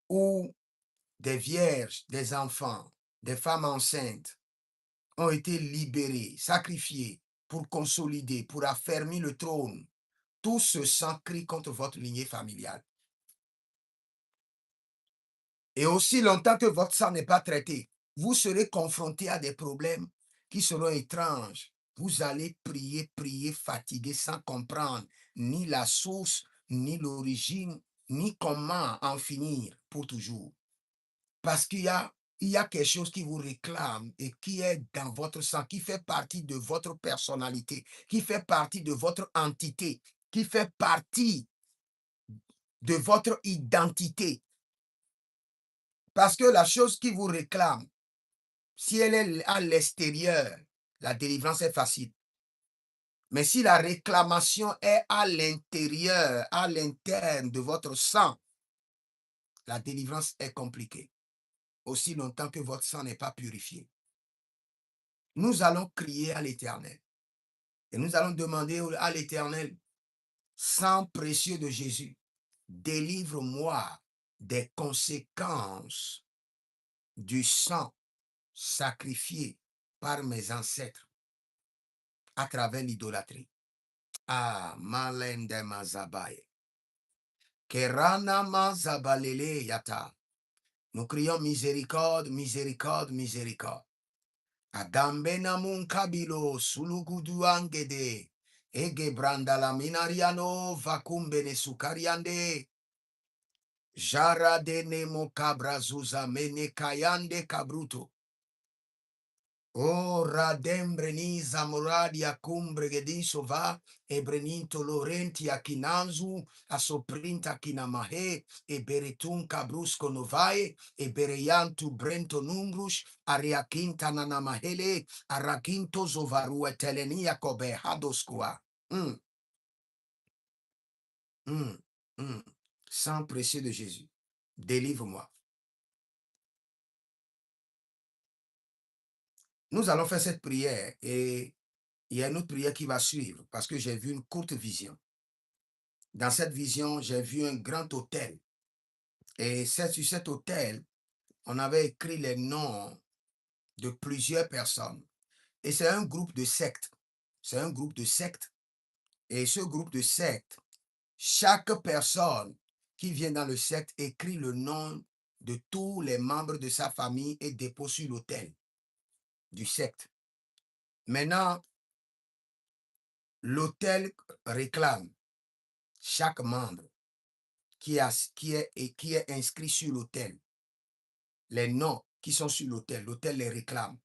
où des vierges, des enfants, des femmes enceintes ont été libérés, sacrifiés pour consolider, pour affermir le trône. Tout ce sang crie contre votre lignée familiale. Et aussi longtemps que votre sang n'est pas traité, vous serez confronté à des problèmes qui seront étranges. Vous allez prier, prier, fatigué, sans comprendre ni la source, ni l'origine, ni comment en finir pour toujours. Parce il y a quelque chose qui vous réclame et qui est dans votre sang, qui fait partie de votre personnalité, qui fait partie de votre entité, qui fait partie de votre identité. Parce que la chose qui vous réclame, si elle est à l'extérieur, la délivrance est facile. Mais si la réclamation est à l'intérieur, à l'interne de votre sang, la délivrance est compliquée. Aussi longtemps que votre sang n'est pas purifié. Nous allons crier à l'Éternel. Et nous allons demander à l'Éternel, sang précieux de Jésus, délivre-moi des conséquences du sang sacrifié par mes ancêtres à travers l'idolâtrie. Ah, malende mazabaye. Kerana mazabalele yata. Nous crions miséricorde, miséricorde, miséricorde. Agambena munkabilo suluguduangede. Ege branda la minariano vakumbene sukariande. Jara de nemo cabrazuza mene kayande kabruto. O radem breniza moradia cumbre gediso va e brenito lorenti a kinanzu a soprinta kinamahe e beretun cabrusco novae e bereyantu brento numbrus a reaquinta nanamahele a raquinto zovaru e telenia cobe hadosqua. Sang précieux de Jésus, délivre-moi. Nous allons faire cette prière et il y a une autre prière qui va suivre parce que j'ai vu une courte vision. Dans cette vision, j'ai vu un grand hôtel. Et sur cet hôtel, on avait écrit les noms de plusieurs personnes. Et c'est un groupe de sectes. C'est un groupe de sectes. Et ce groupe de sectes, chaque personne qui vient dans le secte écrit le nom de tous les membres de sa famille et dépose sur l'autel du secte. Maintenant, l'autel réclame chaque membre qui est inscrit sur l'autel. Les noms qui sont sur l'autel, l'autel les réclame.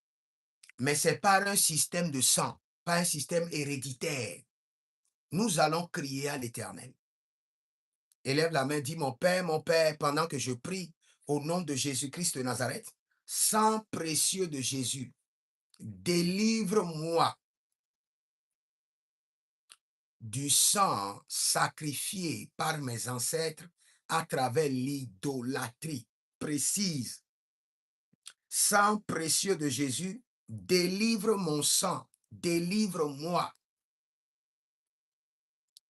Mais c'est par un système de sang, pas un système héréditaire. Nous allons crier à l'Éternel. Élève la main, dis mon Père, pendant que je prie au nom de Jésus-Christ de Nazareth, sang précieux de Jésus, délivre-moi du sang sacrifié par mes ancêtres à travers l'idolâtrie. Précise, sang précieux de Jésus, délivre mon sang, délivre-moi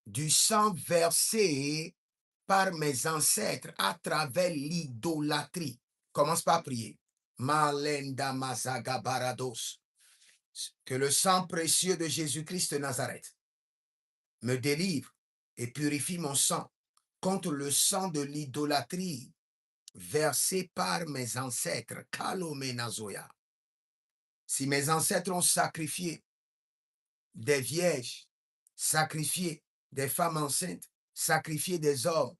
du sang versé par mes ancêtres à travers l'idolâtrie. Commence par prier. Malenda Mazaga Barados. Que le sang précieux de Jésus-Christ de Nazareth me délivre et purifie mon sang contre le sang de l'idolâtrie versé par mes ancêtres. Kalomenazoya. Si mes ancêtres ont sacrifié des vierges, sacrifié des femmes enceintes, sacrifié des hommes,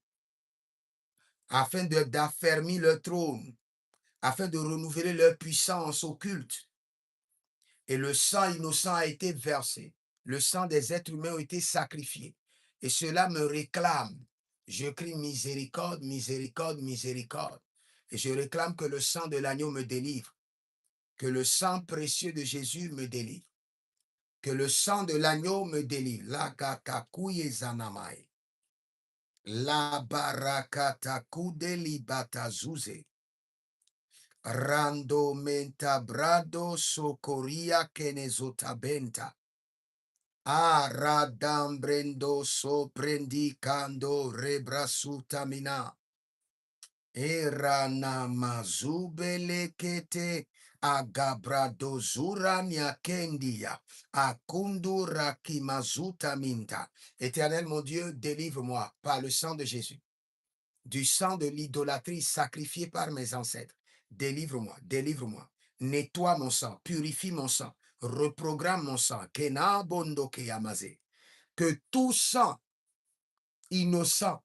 afin d'affermir leur trône, afin de renouveler leur puissance occulte, et le sang innocent a été versé, le sang des êtres humains a été sacrifié, et cela me réclame. Je crie miséricorde, miséricorde, miséricorde, et je réclame que le sang de l'agneau me délivre, que le sang précieux de Jésus me délivre, que le sang de l'agneau me délivre. La kakakuye zanamai, la barakatakude libatazuze, rando menta brado socoria kenezotabenta. Aradambrendo soprendicando rebrasutamina. Eranamazubelekete agabradozurania kendia akundura kimazutaminta. Éternel mon Dieu, délivre-moi par le sang de Jésus, du sang de l'idolâtrie sacrifiée par mes ancêtres. Délivre-moi, délivre-moi. Nettoie mon sang, purifie mon sang, reprogramme mon sang. Kena bondo keyamaze. Que tout sang innocent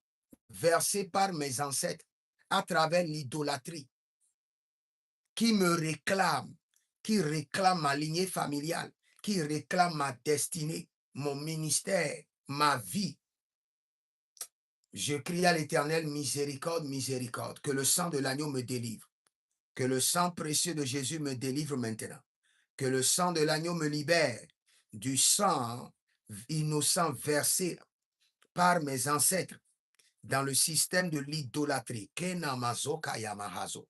versé par mes ancêtres à travers l'idolâtrie qui me réclame, qui réclame ma lignée familiale, qui réclame ma destinée, mon ministère, ma vie. Je crie à l'Éternel, miséricorde, miséricorde, que le sang de l'agneau me délivre, que le sang précieux de Jésus me délivre maintenant, que le sang de l'agneau me libère du sang innocent versé par mes ancêtres dans le système de l'idolâtrie. Kenamazoka yamahazo.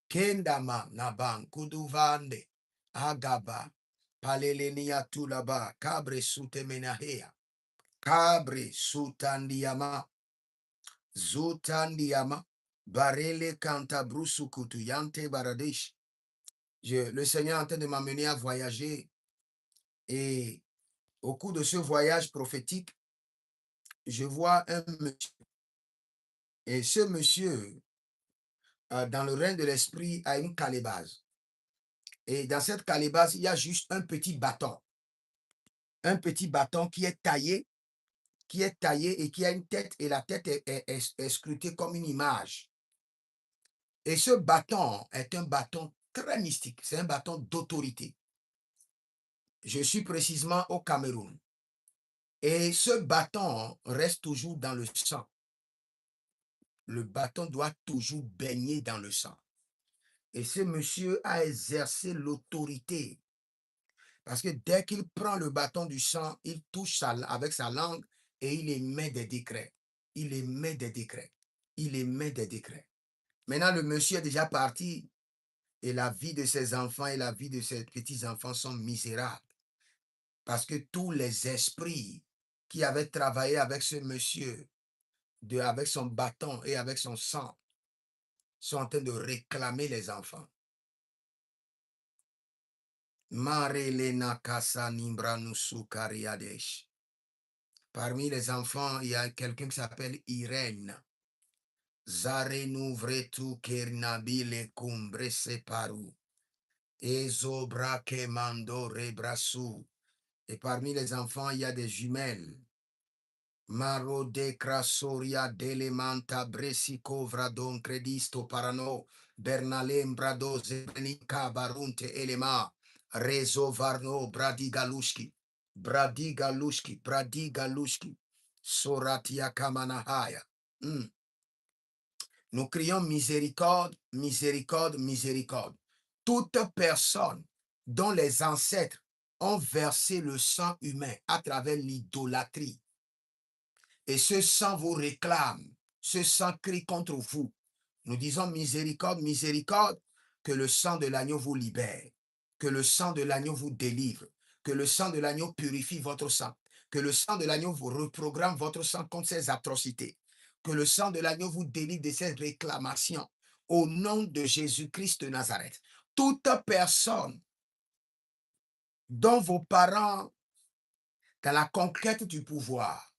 Kendama naban kuduvande agaba palelenia tulaba kabre sutemenahea kabre sutandiama zutandiama barele kantabrusu kutuyante baradesh. Le Seigneur est en train de m'amener à voyager et au cours de ce voyage prophétique, je vois un monsieur. Et ce monsieur, dans le règne de l'esprit, a une calebasse. Et dans cette calebasse, il y a juste un petit bâton. Un petit bâton qui est taillé et qui a une tête, et la tête est scrutée comme une image. Et ce bâton est un bâton très mystique. C'est un bâton d'autorité. Je suis précisément au Cameroun. Et ce bâton reste toujours dans le sang. Le bâton doit toujours baigner dans le sang. Et ce monsieur a exercé l'autorité. Parce que dès qu'il prend le bâton du sang, il touche avec sa langue et il émet des décrets. Il émet des décrets. Il émet des décrets. Maintenant, le monsieur est déjà parti et la vie de ses enfants et la vie de ses petits-enfants sont misérables. Parce que tous les esprits qui avaient travaillé avec ce monsieur, avec son bâton et avec son sang, sont en train de réclamer les enfants. Marelena Kasa Nimbranusu Kariadesh. Parmi les enfants, il y a quelqu'un qui s'appelle Irène. Zarenu vretu kernabile kumbre separu. Ezobra kemando rebrasu. Et parmi les enfants, il y a des jumelles. Maro de crasoria delemanta bresico vradon credisto parano. Bernalem brado zebenika barunte elema. Rezo varno bradigalushki. Bradigalushki. Bradigalushki. Soratia kamanahaya. Nous crions miséricorde, miséricorde, miséricorde. Toute personne dont les ancêtres ont versé le sang humain à travers l'idolâtrie Et ce sang vous réclame, ce sang crie contre vous. Nous disons miséricorde, miséricorde, que le sang de l'agneau vous libère, que le sang de l'agneau vous délivre, que le sang de l'agneau purifie votre sang, que le sang de l'agneau vous reprogramme votre sang contre ces atrocités, que le sang de l'agneau vous délivre de ces réclamations. Au nom de Jésus-Christ de Nazareth, toute personne dont vos parents, dans la conquête du pouvoir,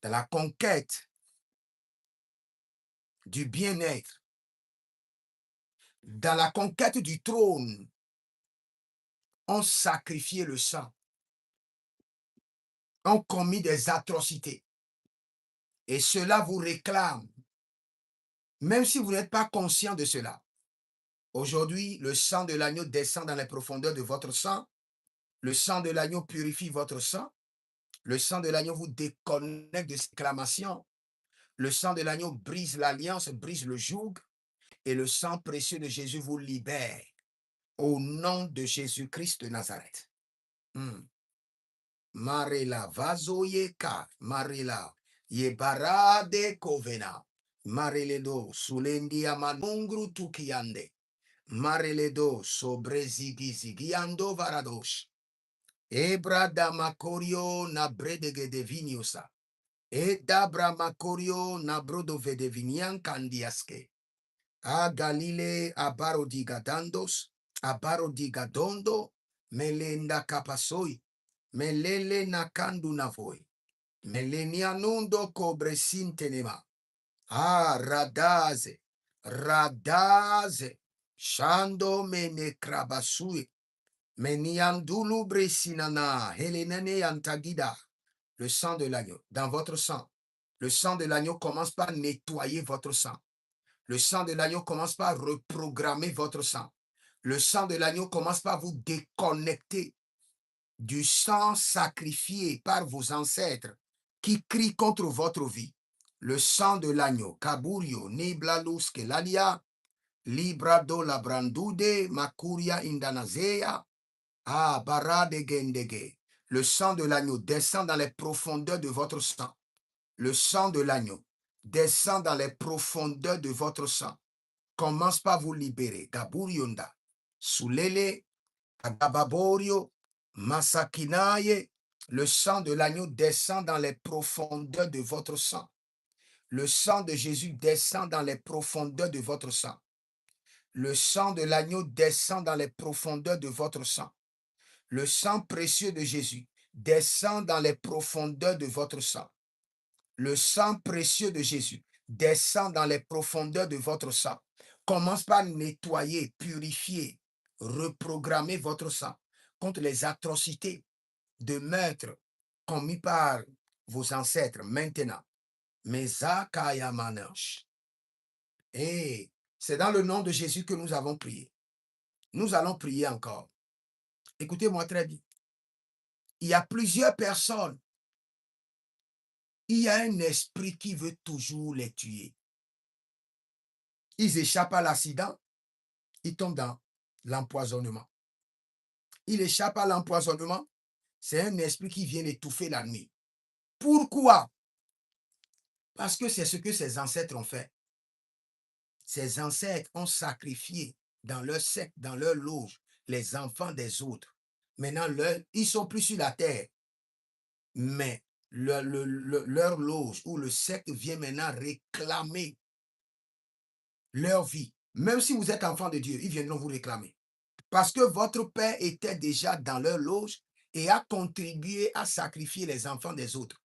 dans la conquête du bien-être, dans la conquête du trône, ont sacrifié le sang, ont commis des atrocités. Et cela vous réclame, même si vous n'êtes pas conscient de cela. Aujourd'hui, le sang de l'agneau descend dans les profondeurs de votre sang. Le sang de l'agneau purifie votre sang. Le sang de l'agneau vous déconnecte de ces réclamations. Le sang de l'agneau brise l'alliance, brise le joug. Et le sang précieux de Jésus vous libère. Au nom de Jésus-Christ de Nazareth. Marela vazoyeka, Marela yebarade kovena, Mareledo sulendia manungru tukiande, Mareledo sobrezigizigiando varadosh, Ebra damakorio na bredege de viniosa, Edabra makorio na brodo vedevinian candiaske, A Galile abarodigadandos, abarodigadondo, melenda capasoi, melele nakandu navoi, melenianundo cobresintenema, radaze, radaze, shando mene krabasui, meniandulu bresinana, helenene antagida, le sang de l'agneau, dans votre sang. Le sang de l'agneau commence par nettoyer votre sang. Le sang de l'agneau commence par reprogrammer votre sang. Le sang de l'agneau commence par vous déconnecter du sang sacrifié par vos ancêtres qui crient contre votre vie. Le sang de l'agneau, Kaburio, Niblalus, Kelalia, Librado Labrandude, Makuria Indanazea, Barade Gendege. Le sang de l'agneau descend dans les profondeurs de votre sang. Le sang de l'agneau descend dans les profondeurs de votre sang. Commence par vous libérer. Gaburionda, Sulele, Agababorio, Masakinaye. Le sang de l'agneau descend dans les profondeurs de votre sang. Le sang de Jésus descend dans les profondeurs de votre sang. Le sang de l'agneau descend dans les profondeurs de votre sang. Le sang précieux de Jésus descend dans les profondeurs de votre sang. Le sang précieux de Jésus descend dans les profondeurs de votre sang. Commence par nettoyer, purifier, reprogrammer votre sang contre les atrocités de meurtre commis par vos ancêtres maintenant. Et c'est dans le nom de Jésus que nous avons prié. Nous allons prier encore. Écoutez-moi très bien. Il y a plusieurs personnes. Il y a un esprit qui veut toujours les tuer. Ils échappent à l'accident, ils tombent dans l'empoisonnement. Ils échappent à l'empoisonnement, c'est un esprit qui vient étouffer la nuit. Pourquoi? Parce que c'est ce que ses ancêtres ont fait. Ses ancêtres ont sacrifié dans leur secte, dans leur loge, les enfants des autres. Maintenant, ils ne sont plus sur la terre, mais leur loge ou le secte vient maintenant réclamer leur vie. Même si vous êtes enfant de Dieu, ils viendront vous réclamer. Parce que votre père était déjà dans leur loge et a contribué à sacrifier les enfants des autres.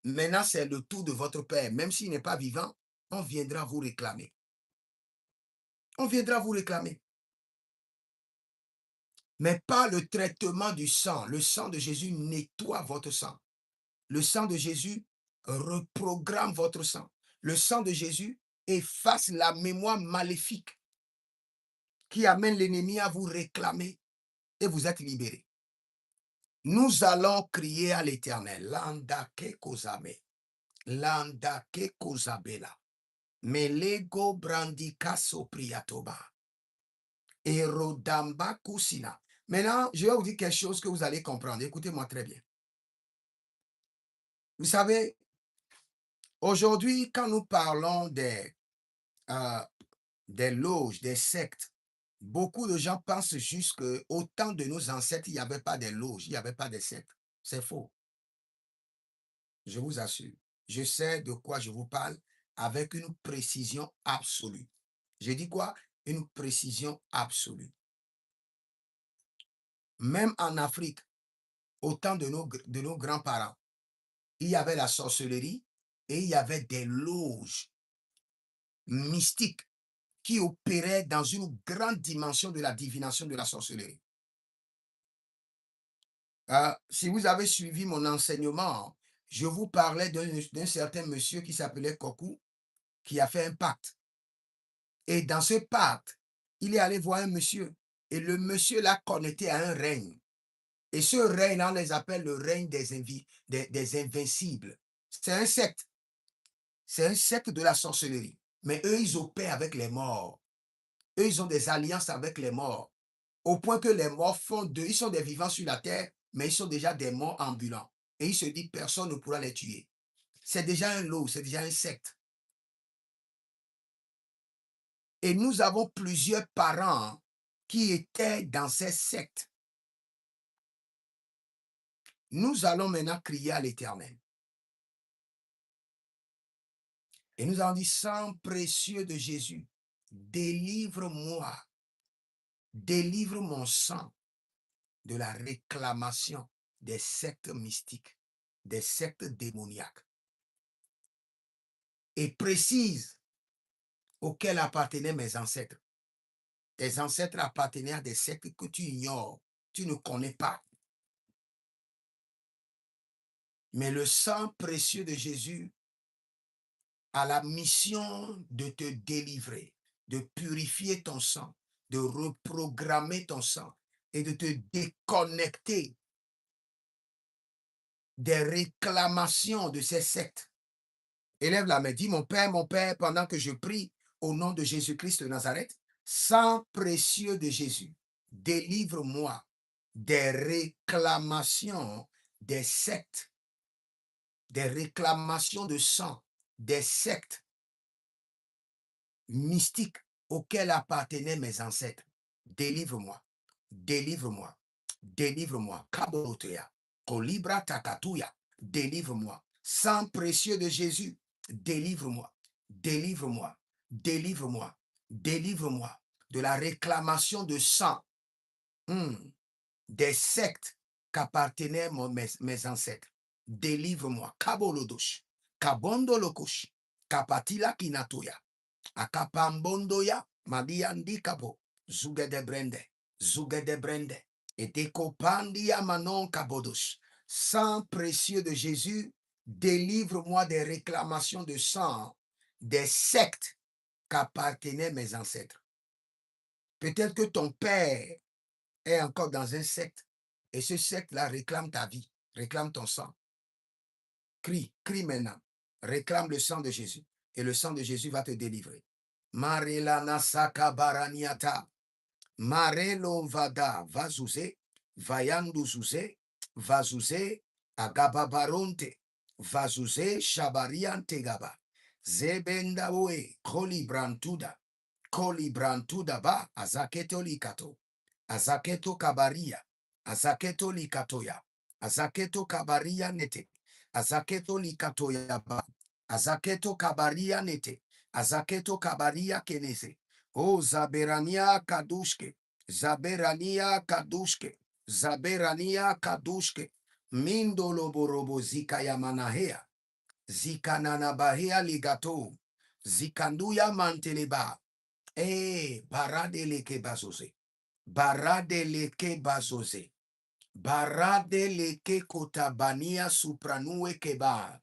Maintenant, c'est le tour de votre père. Même s'il n'est pas vivant, on viendra vous réclamer. On viendra vous réclamer. Mais pas le traitement du sang. Le sang de Jésus nettoie votre sang. Le sang de Jésus reprogramme votre sang. Le sang de Jésus efface la mémoire maléfique qui amène l'ennemi à vous réclamer et vous êtes libérés. Nous allons crier à l'Éternel. Landa ke kozame. Landa ke kozabela. Melego brandika sopriatoba. Erodamba kusina. Maintenant, je vais vous dire quelque chose que vous allez comprendre. Écoutez-moi très bien. Vous savez, aujourd'hui, quand nous parlons euh, des loges, des sectes, beaucoup de gens pensent juste qu'au temps de nos ancêtres, il n'y avait pas de loges, il n'y avait pas de sectes. C'est faux, je vous assure. Je sais de quoi je vous parle avec une précision absolue. Je dis quoi? Une précision absolue. Même en Afrique, au temps de nos grands-parents, il y avait la sorcellerie et il y avait des loges mystiques qui opéraient dans une grande dimension de la divination de la sorcellerie. Si vous avez suivi mon enseignement, je vous parlais d'un certain monsieur qui s'appelait Koku, qui a fait un pacte. Et dans ce pacte, il est allé voir un monsieur. Et le monsieur l'a connecté à un règne. Et ce règne, on les appelle le règne des invincibles. C'est un secte. C'est un secte de la sorcellerie. Mais eux, ils opèrent avec les morts. Eux, ils ont des alliances avec les morts. Au point que les morts font d'eux, ils sont des vivants sur la terre, mais ils sont déjà des morts ambulants. Et ils se disent, personne ne pourra les tuer. C'est déjà un lot, c'est déjà un secte. Et nous avons plusieurs parents qui étaient dans ces sectes. Nous allons maintenant crier à l'Éternel. Et nous allons dire, sang précieux de Jésus, délivre-moi, délivre mon sang de la réclamation des sectes mystiques, des sectes démoniaques. Et précise auxquels appartenaient mes ancêtres. Tes ancêtres appartenaient à des sectes que tu ignores, tu ne connais pas. Mais le sang précieux de Jésus a la mission de te délivrer, de purifier ton sang, de reprogrammer ton sang et de te déconnecter des réclamations de ces sectes. Élève la main, dis mon Père, pendant que je prie au nom de Jésus-Christ de Nazareth, sang précieux de Jésus, délivre-moi des réclamations des sectes, des réclamations de sang, des sectes mystiques auxquels appartenaient mes ancêtres. Délivre-moi, délivre-moi, délivre-moi. Kaborotea, Kolibra Takatuya, délivre-moi. Sang précieux de Jésus, délivre-moi, délivre-moi, délivre-moi, délivre-moi de la réclamation de sang des sectes qu'appartenaient mes ancêtres. Délivre-moi. Kabolodosh, Kabondolokosh, Kapatila Kinatoya, Akapambondoya, Madiandi Kabo, Zuge de Brende, et Dekopandia Manon Kabodosh. Sang précieux de Jésus, délivre-moi des réclamations de sang des sectes qu'appartenaient mes ancêtres. Peut-être que ton père est encore dans un secte et ce secte-là réclame ta vie, réclame ton sang. Crie, crie maintenant. Réclame le sang de Jésus et le sang de Jésus va te délivrer. Marelana Saka Baraniata. Marelo Vada Vazuze, Vayanduzuze, Vazuze, Agababaronte, Vazuze, Shabariante Gaba, Zebendawe, Kolibrantuda ba, Azaketo Likato, Azaketo Kabaria, Azaketo Likatoya, Azaketo Kabaria Nete, Azaketo Likatoya ba, Azaketo Kabaria Nete, Azaketo Kabaria Kenese, O Zaberania Kadushke, Zaberania Kadushke, Zaberania Kadushke, Mindolo Borobo Zika Yamanahea, Zikananabahea Ligato, Zikanduya Manteleba, Baradeleke Bazose, Baradeleke Bazose, Baradeleke Kotabania Supranue Keba,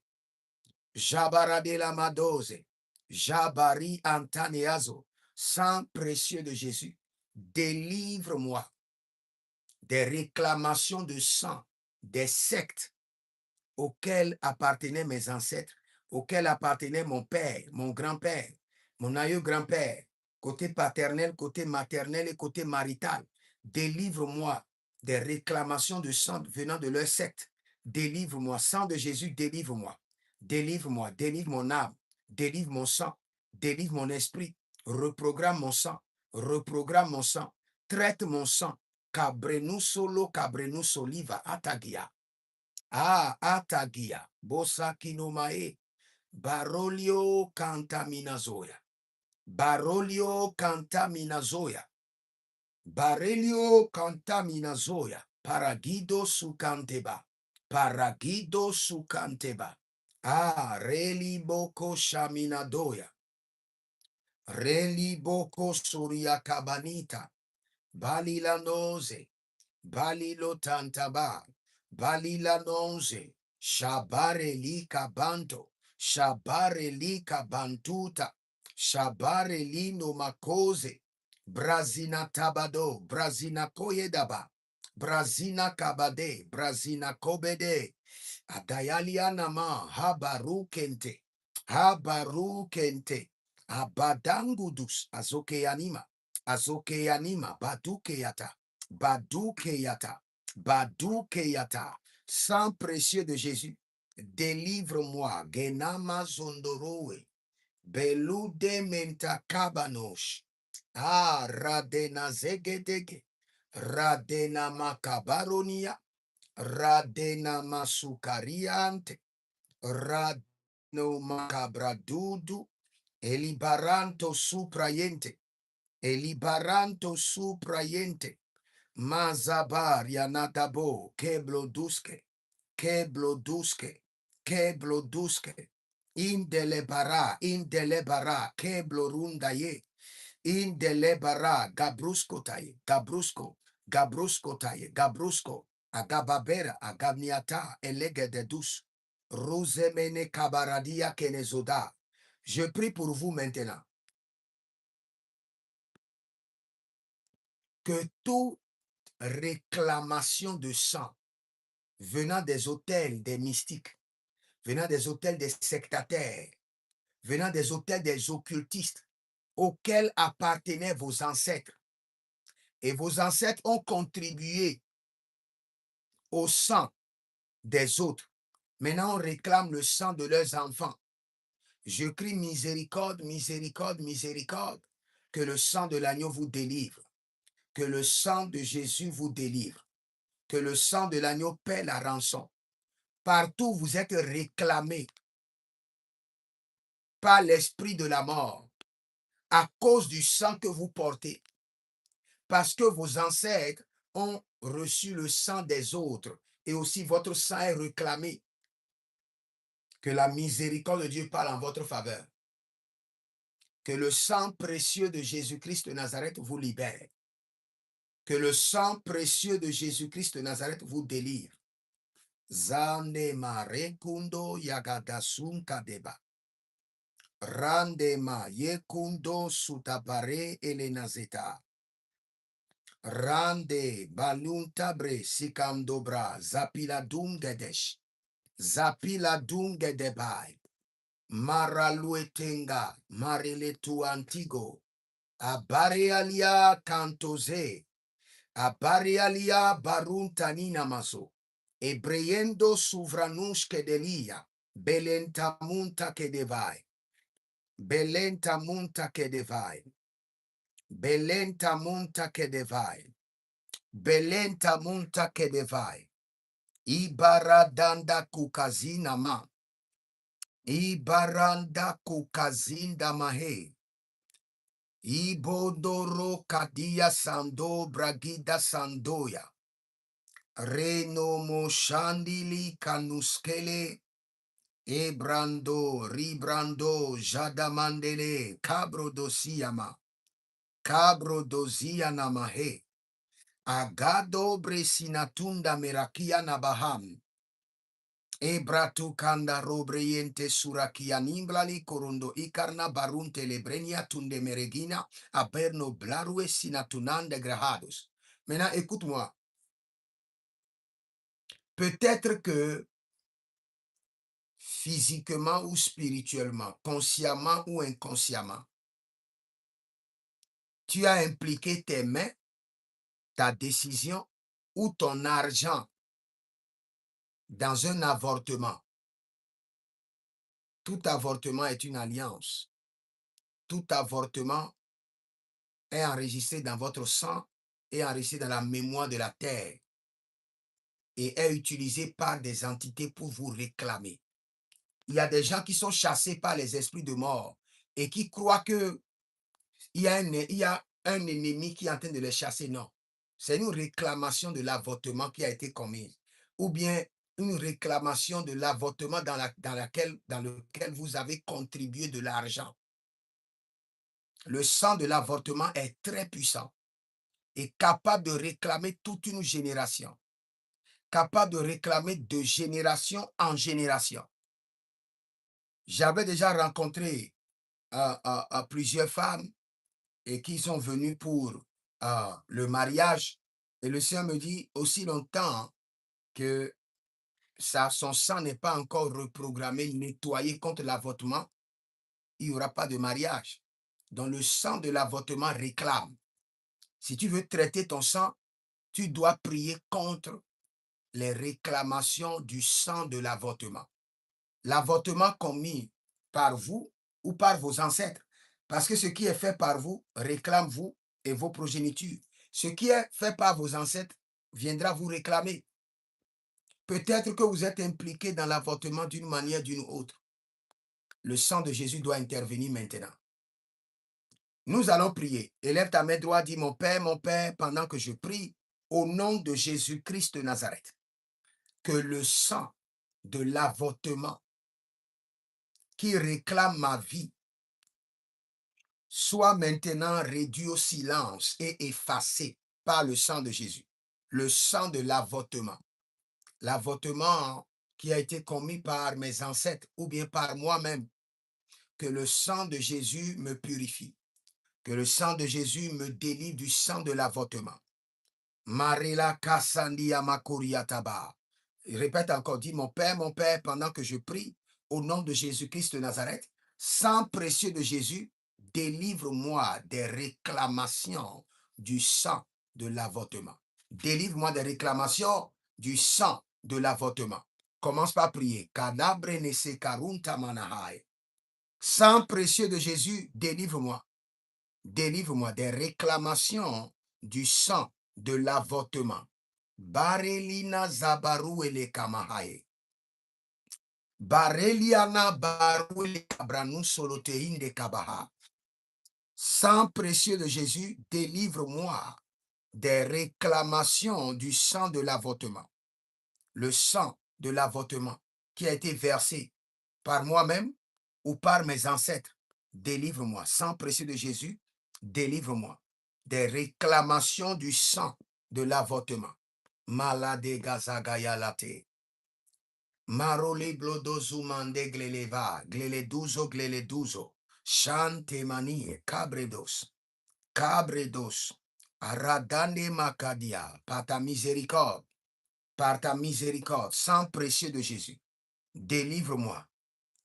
Jabaradela Madose, Jabari Antaneazo, sang précieux de Jésus, délivre-moi des réclamations de sang, des sectes auxquelles appartenaient mes ancêtres, auxquels appartenait mon père, mon grand-père, mon aïeux grand-père, côté paternel, côté maternel et côté marital. Délivre-moi des réclamations de sang venant de leur secte. délivre-moi. Sang de Jésus, délivre-moi. Délivre-moi, délivre mon âme, délivre mon sang, délivre mon esprit, reprogramme mon sang, reprogramme mon sang, traite mon sang. Cabrenu solo, cabrenu soliva, atagia. Ah, atagia. Bosa kinomae. Barolio cantaminazoya. Barolio cantaminazoya. Barelio cantaminazoya. Paragido sucanteba. Paragido sucanteba. Ah, reli boko shaminadoya. Reli boko suria cabanita. Balila noze. Balilo tantaba. Balila noze. Shabare li cabanto. Shabare li cabantuta. Shabare li no makoze. Brazina tabado. Brazina koyedaba. Brazina kabade. Brazina kobede. Adayalianama. Habarukente. Habarukente. Abadangudus. Azoke anima. Azoke anima. Baduke yata. Baduke yata. Baduke yata. Sang précieux de Jésus, délivre-moi. Genama zondorowe. Belude menta kabanosh. Ah, radena zegedege. Radena makabaronia. Radena masukariante. Radno makabradudu. Elibaranto suprayente. Elibaranto suprayente. Mazabar yanadabo. Keblo duske. Keblo duske. Keblo duske. Indelebara, keblo rundaye. Indelebara, gabruskotaye, gabrusko, gabruskotaye, gabrusko, agababera, agabniata, elegededus, rosemene kabaradia kenezoda. Je prie pour vous maintenant que toute réclamation de sang venant des autels des mystiques, venant des autels des sectataires, venant des autels des occultistes auxquels appartenaient vos ancêtres, et vos ancêtres ont contribué au sang des autres. Maintenant, on réclame le sang de leurs enfants. Je crie miséricorde, miséricorde, miséricorde. Que le sang de l'agneau vous délivre. Que le sang de Jésus vous délivre. Que le sang de l'agneau paie la rançon. Partout, vous êtes réclamés par l'esprit de la mort à cause du sang que vous portez. Parce que vos ancêtres ont reçu le sang des autres et aussi votre sang est réclamé. Que la miséricorde de Dieu parle en votre faveur. Que le sang précieux de Jésus-Christ de Nazareth vous libère. Que le sang précieux de Jésus-Christ de Nazareth vous délivre. Zanema rekundo yagadasun kadeba. Randema yekundo sutabare elenazeta. Rande baluntabre sikandobra zapila dungedesh. Zapila dungedebai. Maraluetenga mariletu antigo. Abarealia cantoze. Abarealia baruntanina maso. Ebreyendo suvranush kedelia. Belenta munta kedevai. Belenta munta kedevai. Belenta munta kedevai. Belenta munta kedevai. Ibaradanda kukazina ma. Ibaranda kukazinda mahe. Ibodoro kadia sando bragida sandoya. Reno moshandili kanuskele. Ebrando, ribrando, jadamandele, cabro dosiyama. Cabro dosiana mahe. Agado bresinatunda merakia nabaham. Ebratu kanda robreyente surakia nimblali korondo ikarna barunte lebrenia tunde meregina aperno blarue sinatunande grahados. Maintenant, écoute-moi. Peut-être que physiquement ou spirituellement, consciemment ou inconsciemment, tu as impliqué tes mains, ta décision ou ton argent dans un avortement. Tout avortement est une alliance. Tout avortement est enregistré dans votre sang et enregistré dans la mémoire de la terre et est utilisé par des entités pour vous réclamer. Il y a des gens qui sont chassés par les esprits de mort et qui croient que il y a un ennemi qui est en train de les chasser. Non. C'est une réclamation de l'avortement qui a été commise. Ou bien une réclamation de l'avortement dans lequel vous avez contribué de l'argent. Le sang de l'avortement est très puissant et capable de réclamer toute une génération. Capable de réclamer de génération en génération. J'avais déjà rencontré plusieurs femmes et qui sont venues pour le mariage. Et le Seigneur me dit, aussi longtemps que son sang n'est pas encore reprogrammé, nettoyé contre l'avortement, il n'y aura pas de mariage. Donc le sang de l'avortement réclame. Si tu veux traiter ton sang, tu dois prier contre les réclamations du sang de l'avortement. L'avortement commis par vous ou par vos ancêtres. Parce que ce qui est fait par vous réclame vous et vos progénitures. Ce qui est fait par vos ancêtres viendra vous réclamer. Peut-être que vous êtes impliqué dans l'avortement d'une manière ou d'une autre. Le sang de Jésus doit intervenir maintenant. Nous allons prier. Élève ta main droite, dis mon Père, pendant que je prie, au nom de Jésus-Christ de Nazareth, que le sang de l'avortement qui réclame ma vie soit maintenant réduit au silence et effacé par le sang de Jésus. Le sang de l'avortement. L'avortement qui a été commis par mes ancêtres ou bien par moi-même. Que le sang de Jésus me purifie. Que le sang de Jésus me délivre du sang de l'avortement. Marila Kassandi Amakuriataba. Répète encore, dis mon Père, pendant que je prie, au nom de Jésus-Christ de Nazareth, sang précieux de Jésus, délivre-moi des réclamations du sang de l'avortement. Délivre-moi des réclamations du sang de l'avortement. Commence par prier. Kadabre nese karunta manahai. Sang précieux de Jésus, délivre-moi. Délivre-moi des réclamations du sang de l'avortement. Barelina zabaru ele kamahae. Bareliana baru ele kabranu soloteinde kabaha. Sang précieux de Jésus, délivre-moi des réclamations du sang de l'avortement. Le sang de l'avortement qui a été versé par moi-même ou par mes ancêtres. Délivre-moi. Sang précieux de Jésus, délivre-moi des réclamations du sang de l'avortement. Malade gazagaya late. Maroli blodozu mande gleleva, gleleduzo, chante manie, cabredos, aradane makadia, par ta miséricorde, sang précieux de Jésus, délivre-moi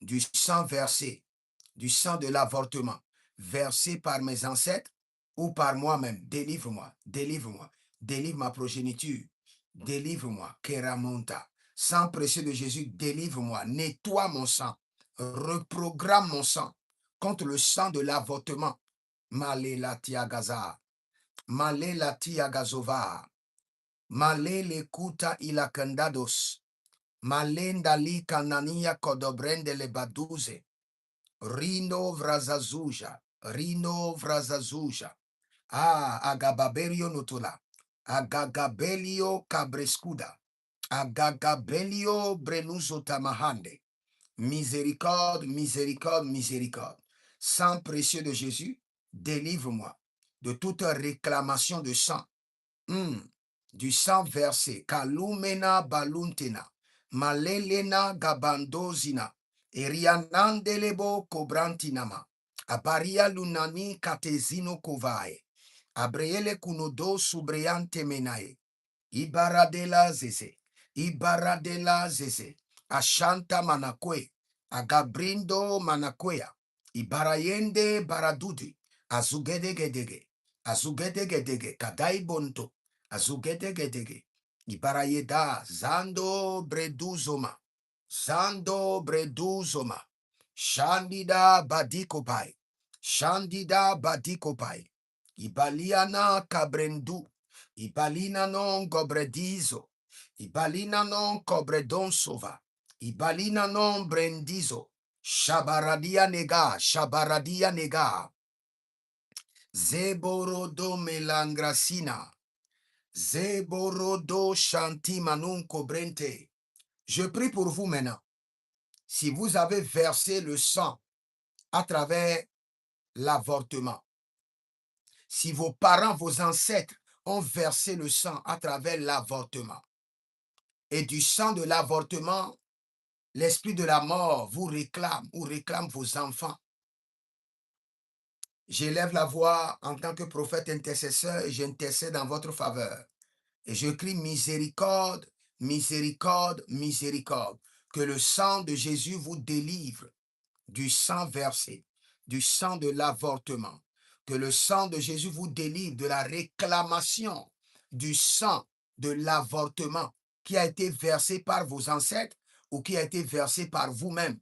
du sang versé, du sang de l'avortement, versé par mes ancêtres ou par moi-même. Délivre-moi, délivre-moi, délivre ma progéniture, délivre-moi, Keramonta. Sang précieux de Jésus, délivre-moi, nettoie mon sang, reprogramme mon sang contre le sang de l'avortement. Malela tiagaza, malela tiagazova, malele kuta ilakandados, malenda li kanania kodobrende le baduze, Rino vrazazuja, Rino vrazazuja. Agababerio notola. Agagabelio cabrescuda. Agagabelio brenuso tamahande. Miséricorde, miséricorde, miséricorde. Sang précieux de Jésus, délivre-moi de toute réclamation de sang. Du sang versé. Kalumena baluntena. Malelena gabandozina. Erianandelebo cobrantinama. Abaria lunani katezino kovae. Abrele kunodo subreante menae. Ibaradela zeze. Ibaradela zeze. Ashanta manakwe. Agabrindo manakwea. Ibarayende baradudi. Azugedegedege. Azugedegedege. Kadai bonto. Azugedegedege. Ibarayeda, Zando Breduzoma, Zando Breduzoma, Shandida Badikopai, Shandida Badikopai, Ibaliana Cabrendu, Ibalina non Gobredizo, Ibalina non Cobredon Sova, Ibalina non Brendizo, Shabaradia nega, Zeborodo melangrasina, Zeborodo shanti manon cobrente. Je prie pour vous maintenant. Si vous avez versé le sang à travers l'avortement, si vos parents, vos ancêtres ont versé le sang à travers l'avortement, et du sang de l'avortement, l'esprit de la mort vous réclame ou réclame vos enfants, j'élève la voix en tant que prophète intercesseur et j'intercède en votre faveur. Et je crie miséricorde, miséricorde, miséricorde. Que le sang de Jésus vous délivre du sang versé, du sang de l'avortement. Que le sang de Jésus vous délivre de la réclamation du sang de l'avortement qui a été versé par vos ancêtres ou qui a été versé par vous-même.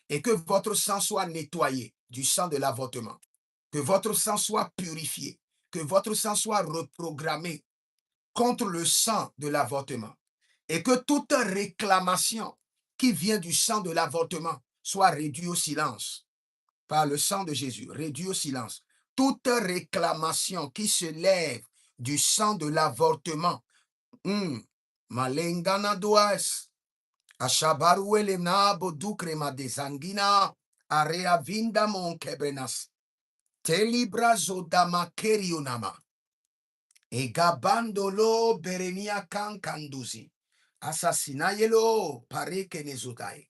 Et que votre sang soit nettoyé du sang de l'avortement. Que votre sang soit purifié. Que votre sang soit reprogrammé contre le sang de l'avortement. Et que toute réclamation qui vient du sang de l'avortement soit réduite au silence par le sang de Jésus, réduit au silence. Toute réclamation qui se lève du sang de l'avortement, malengana does, ashabaruele na bodukrema de zangina, area vinda mon kebrenas, telibra zodama kerionama, e gabandolo berenia kankanduzi, assassinayelo pare que nezutai,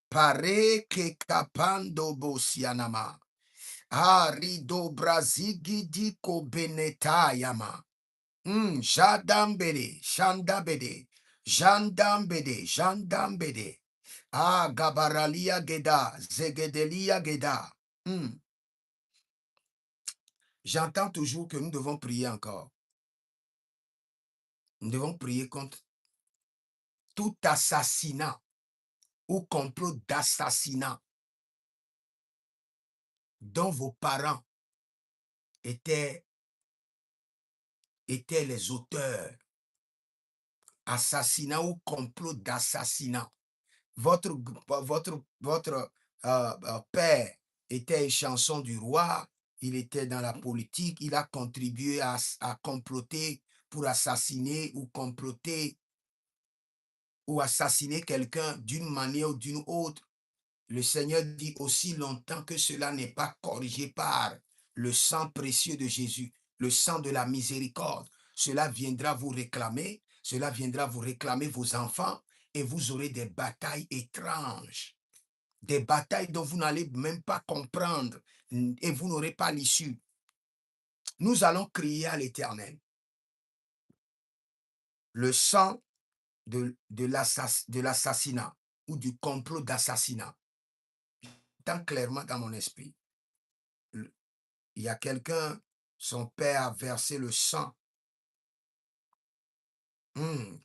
pare que capando bosianama. Arido brazigi diko benetayama. Jadambede, Shandabede, Jandambede, Jandambede. Ah, Gabaralia Geda, Zegedelia Geda. J'entends toujours que nous devons prier encore. Nous devons prier contre tout assassinat ou complot d'assassinat dont vos parents étaient les auteurs. Assassinat ou complot d'assassinat. Votre père était un chanson du roi, il était dans la politique, il a contribué à comploter pour assassiner ou comploter ou assassiner quelqu'un d'une manière ou d'une autre. Le Seigneur dit aussi longtemps que cela n'est pas corrigé par le sang précieux de Jésus, le sang de la miséricorde. Cela viendra vous réclamer, cela viendra vous réclamer vos enfants et vous aurez des batailles étranges, des batailles dont vous n'allez même pas comprendre et vous n'aurez pas l'issue. Nous allons crier à l'Éternel. Le sang de l'assassinat ou du complot d'assassinat, tant clairement dans mon esprit. Il y a quelqu'un, son père a versé le sang.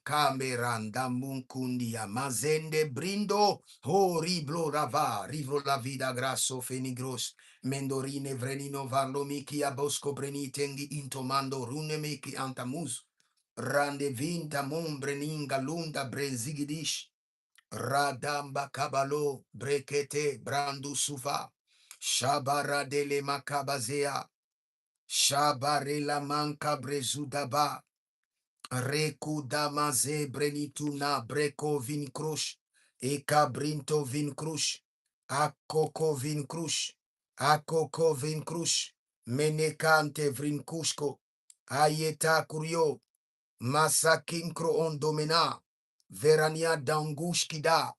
Cameranda munkundia mazende brindo horriblo rava rivro la vida grasso fenigros mendorine vrenino varlomiki a bosco brenitengi intomando runemiki antamus rande vinta breninga lunda brezigidish radamba kabalo brekete brandu sufa shabara dele makabazea shabare la manka brezudaba Reku damaze brenituna breko vin krush, eka brinto vin krush, akoko vin krush, akoko vin krush, menekante vrin kushko, ayeta kurio, masakinkro ondomena, verania dangushkida,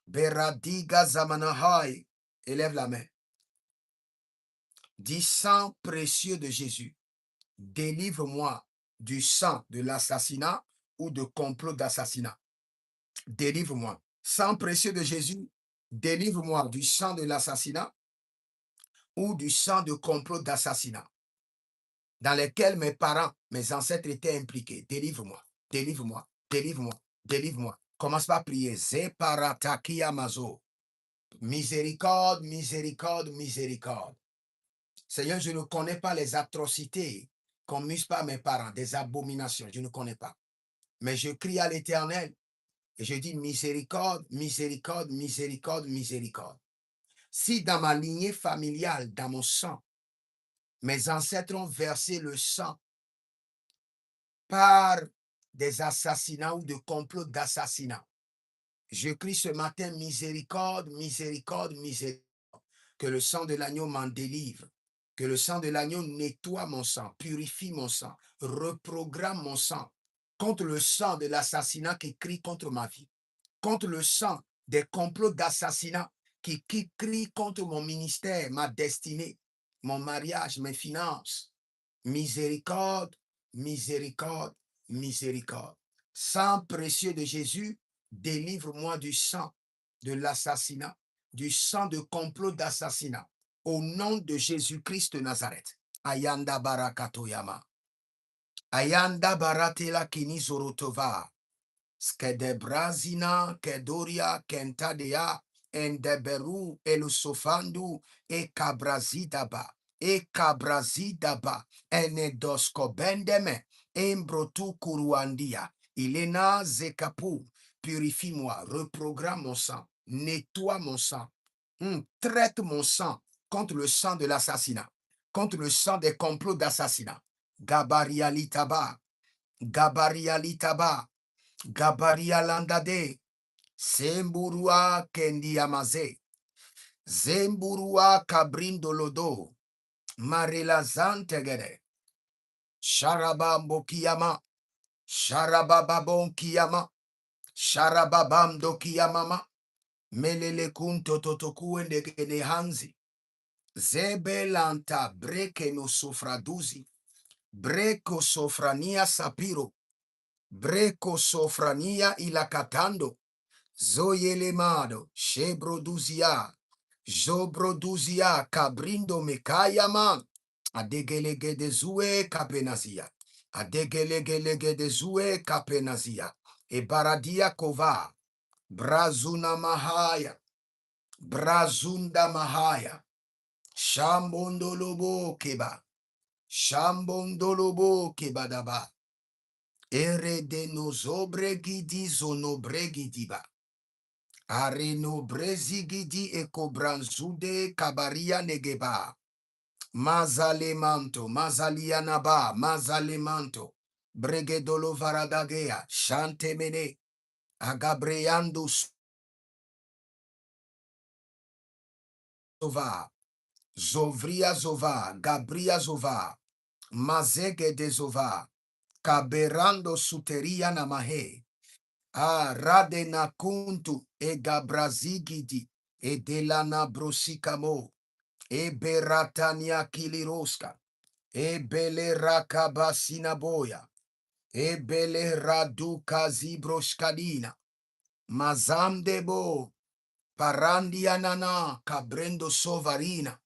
beradiga zamanahai. Élève la main. Dis sang précieux de Jésus, délivre-moi du sang de l'assassinat ou de complot d'assassinat. Délivre-moi. Sang précieux de Jésus, délivre-moi du sang de l'assassinat ou du sang de complot d'assassinat dans lesquels mes parents, mes ancêtres étaient impliqués. Délivre-moi. Délivre-moi. délivre-moi, délivre-moi. Commence par prier. Zeparataki amazo. Miséricorde, miséricorde, miséricorde. Seigneur, je ne connais pas les atrocités commises par mes parents, des abominations, je ne connais pas. Mais je crie à l'Éternel et je dis miséricorde, miséricorde, miséricorde, miséricorde. Si dans ma lignée familiale, dans mon sang, mes ancêtres ont versé le sang par des assassinats ou de complots d'assassinat, je crie ce matin miséricorde, miséricorde, miséricorde. Que le sang de l'agneau m'en délivre. Que le sang de l'agneau nettoie mon sang, purifie mon sang, reprogramme mon sang contre le sang de l'assassinat qui crie contre ma vie, contre le sang des complots d'assassinat qui crient contre mon ministère, ma destinée, mon mariage, mes finances. Miséricorde, miséricorde, miséricorde. Sang précieux de Jésus, délivre-moi du sang de l'assassinat, du sang de complot d'assassinat. Au nom de Jésus-Christ de Nazareth. Ayanda barakatoyama. Ayanda baratela kinizorotova. Skedebrazina, Kedoria, Kentadea, Endeberu, Elusofandu, Ekabrazidaba, Ekabrazidaba, Enedoskobendeme, Embrotu Kuruandia, Ilena Zekapu, purifie-moi, reprogramme mon sang, nettoie mon sang, traite mon sang contre le sang de l'assassinat, contre le sang des complots d'assassinat. Gabarialitaba, Gabarialitaba, Gabaria landade, Semburua kendiamaze, Zemburua kabrindolodo, Marila zantegere, Sharabambo kiyama, Sharabababon kiyama, Sharababamdo kiyamama, Melele kunto totoku endegene hanzi, Zebelanta breke no sofraduzi, Breko sofrania sapiro, Breko sofrania ilakatando, Zoyelemado, Shebroduzia, Jobroduzia, Cabrindo Mekayama, Adegelegedezue Kapenazia, Adegelegedezue Kapenazia, Ebaradia Kova, Brazuna Mahaya, Brazunda Mahaya, Shambondolobo Keba, Shambondolobo Kebadaba, Ere de nozobre gidi zonobre gidiba. Areno brezigidi ekobranzude kabaria negeba. Mazalemanto, mazalianaba, mazalemanto. Bregedolo varadagea, chantemene, agabreando sova, zovria zova, gabria zova, mazege de zova, kaberando suteria namahe. Radena kuntu e gabrazigidi e delana brosikamo e beratania kiliroska e bele rakabasina boya e bele raduka zibroskadina mazamdebo parandianana kabrendo sovarina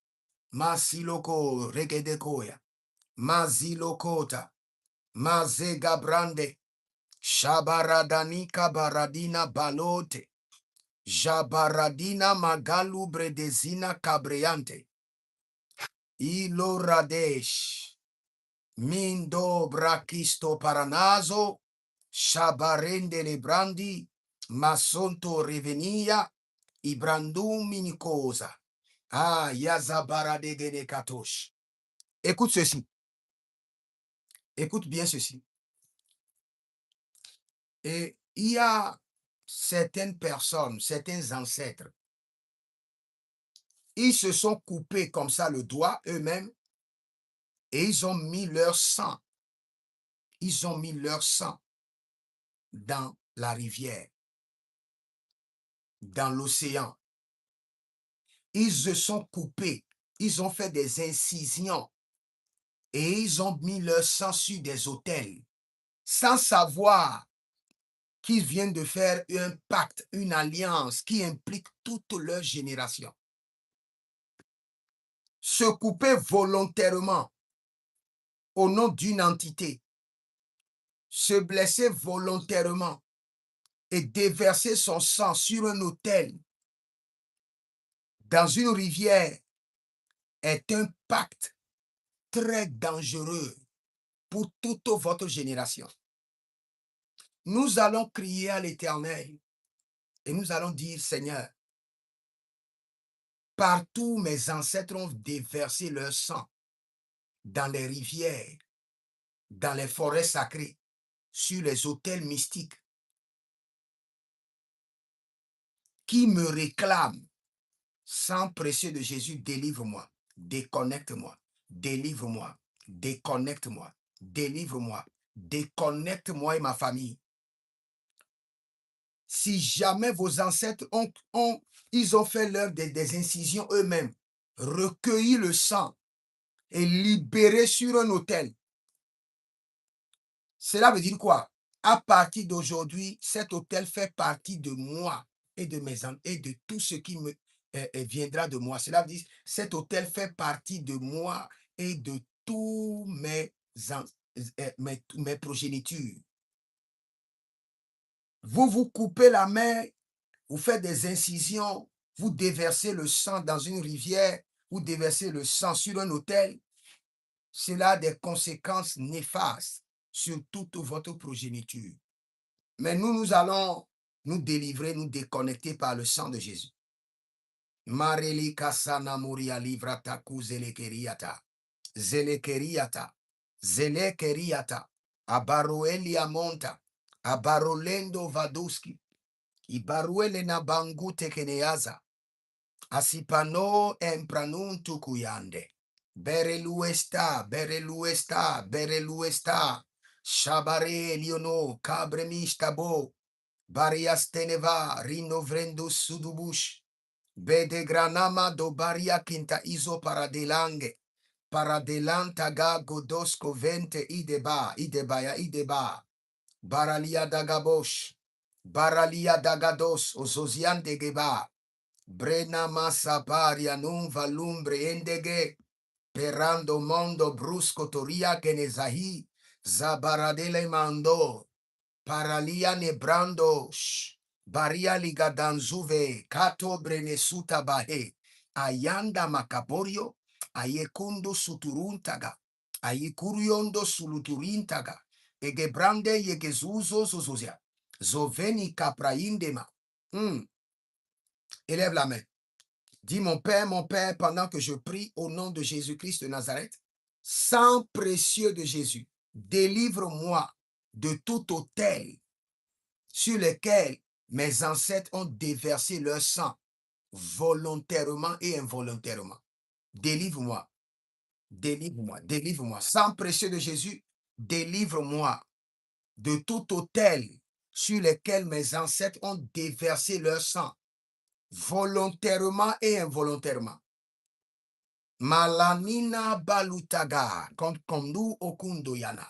masiloko regedekoya mazilokota mazega brande Shabaradanika baradina balote. Jabaradina magalu bredezina cabreante. Ilo radesh. Mindo brakisto paranazo. Shabarende lebrandi. Masonto revenia. Ibrandum minicosa. Yazabaradegene katosh. Écoute ceci. Écoute bien ceci. Et il y a certaines personnes, certains ancêtres, ils se sont coupés comme ça le doigt eux-mêmes et ils ont mis leur sang. Ils ont mis leur sang dans la rivière, dans l'océan. Ils se sont coupés, ils ont fait des incisions et ils ont mis leur sang sur des autels sans savoir qu'ils viennent de faire un pacte, une alliance qui implique toute leur génération. Se couper volontairement au nom d'une entité se blesser volontairement et déverser son sang sur un autel, dans une rivière, est un pacte très dangereux pour toute votre génération. Nous allons crier à l'Éternel et nous allons dire, Seigneur, partout mes ancêtres ont déversé leur sang, dans les rivières, dans les forêts sacrées, sur les autels mystiques, qui me réclament, sang précieux de Jésus, délivre-moi, déconnecte-moi, délivre-moi, déconnecte-moi, délivre-moi, déconnecte-moi et ma famille. Si jamais vos ancêtres ils ont fait des incisions eux-mêmes, recueilli le sang et libéré sur un autel, cela veut dire quoi? À partir d'aujourd'hui, cet autel fait partie de moi et de et de tout ce qui me viendra de moi. Cela veut dire cet autel fait partie de moi et de tous mes progénitures. Vous vous coupez la main, vous faites des incisions, vous déversez le sang dans une rivière, vous déversez le sang sur un autel. Cela a des conséquences néfastes sur toute votre progéniture. Mais nous allons nous délivrer, nous déconnecter par le sang de Jésus. Mareli kasana muria livrata kuzelekeriata. Zelekeriata. Zelekeriata. Abaroelia monta. Abarolendo vaduski. Ibaruele na bangu tekeneaza. Asipano empranun tukuyande. Bereluesta, bereluesta, bereluesta. Shabare liono, cabremistabo. Barias teneva, rinovrendo sudubush. Bede granama do baria quinta iso paradelange. Paradelanta ga godosco vente ideba. Baralia dagabosh. Baralia dagados, ozozian de geba. Brena massa paria non valumbre endege. Perando mondo brusco toria genezahi. Zabaradele mando. Paralia nebrando. Baria ligadanzuve. Kato brenesuta bahe. Ayanda makaborio. Ayekundo suturuntaga. Ayekuriondo suluturintaga. Egebrande yegezuzo zozozia. Zoveni kapraindema. Élève la main. Dis mon Père, pendant que je prie au nom de Jésus-Christ de Nazareth, sang précieux de Jésus, délivre-moi de tout autel sur lequel mes ancêtres ont déversé leur sang volontairement et involontairement. Délivre-moi, délivre-moi, délivre-moi. Sang précieux de Jésus, délivre-moi de tout autel sur lequel mes ancêtres ont déversé leur sang volontairement et involontairement. Malanina balutaga, kondu okundoyana.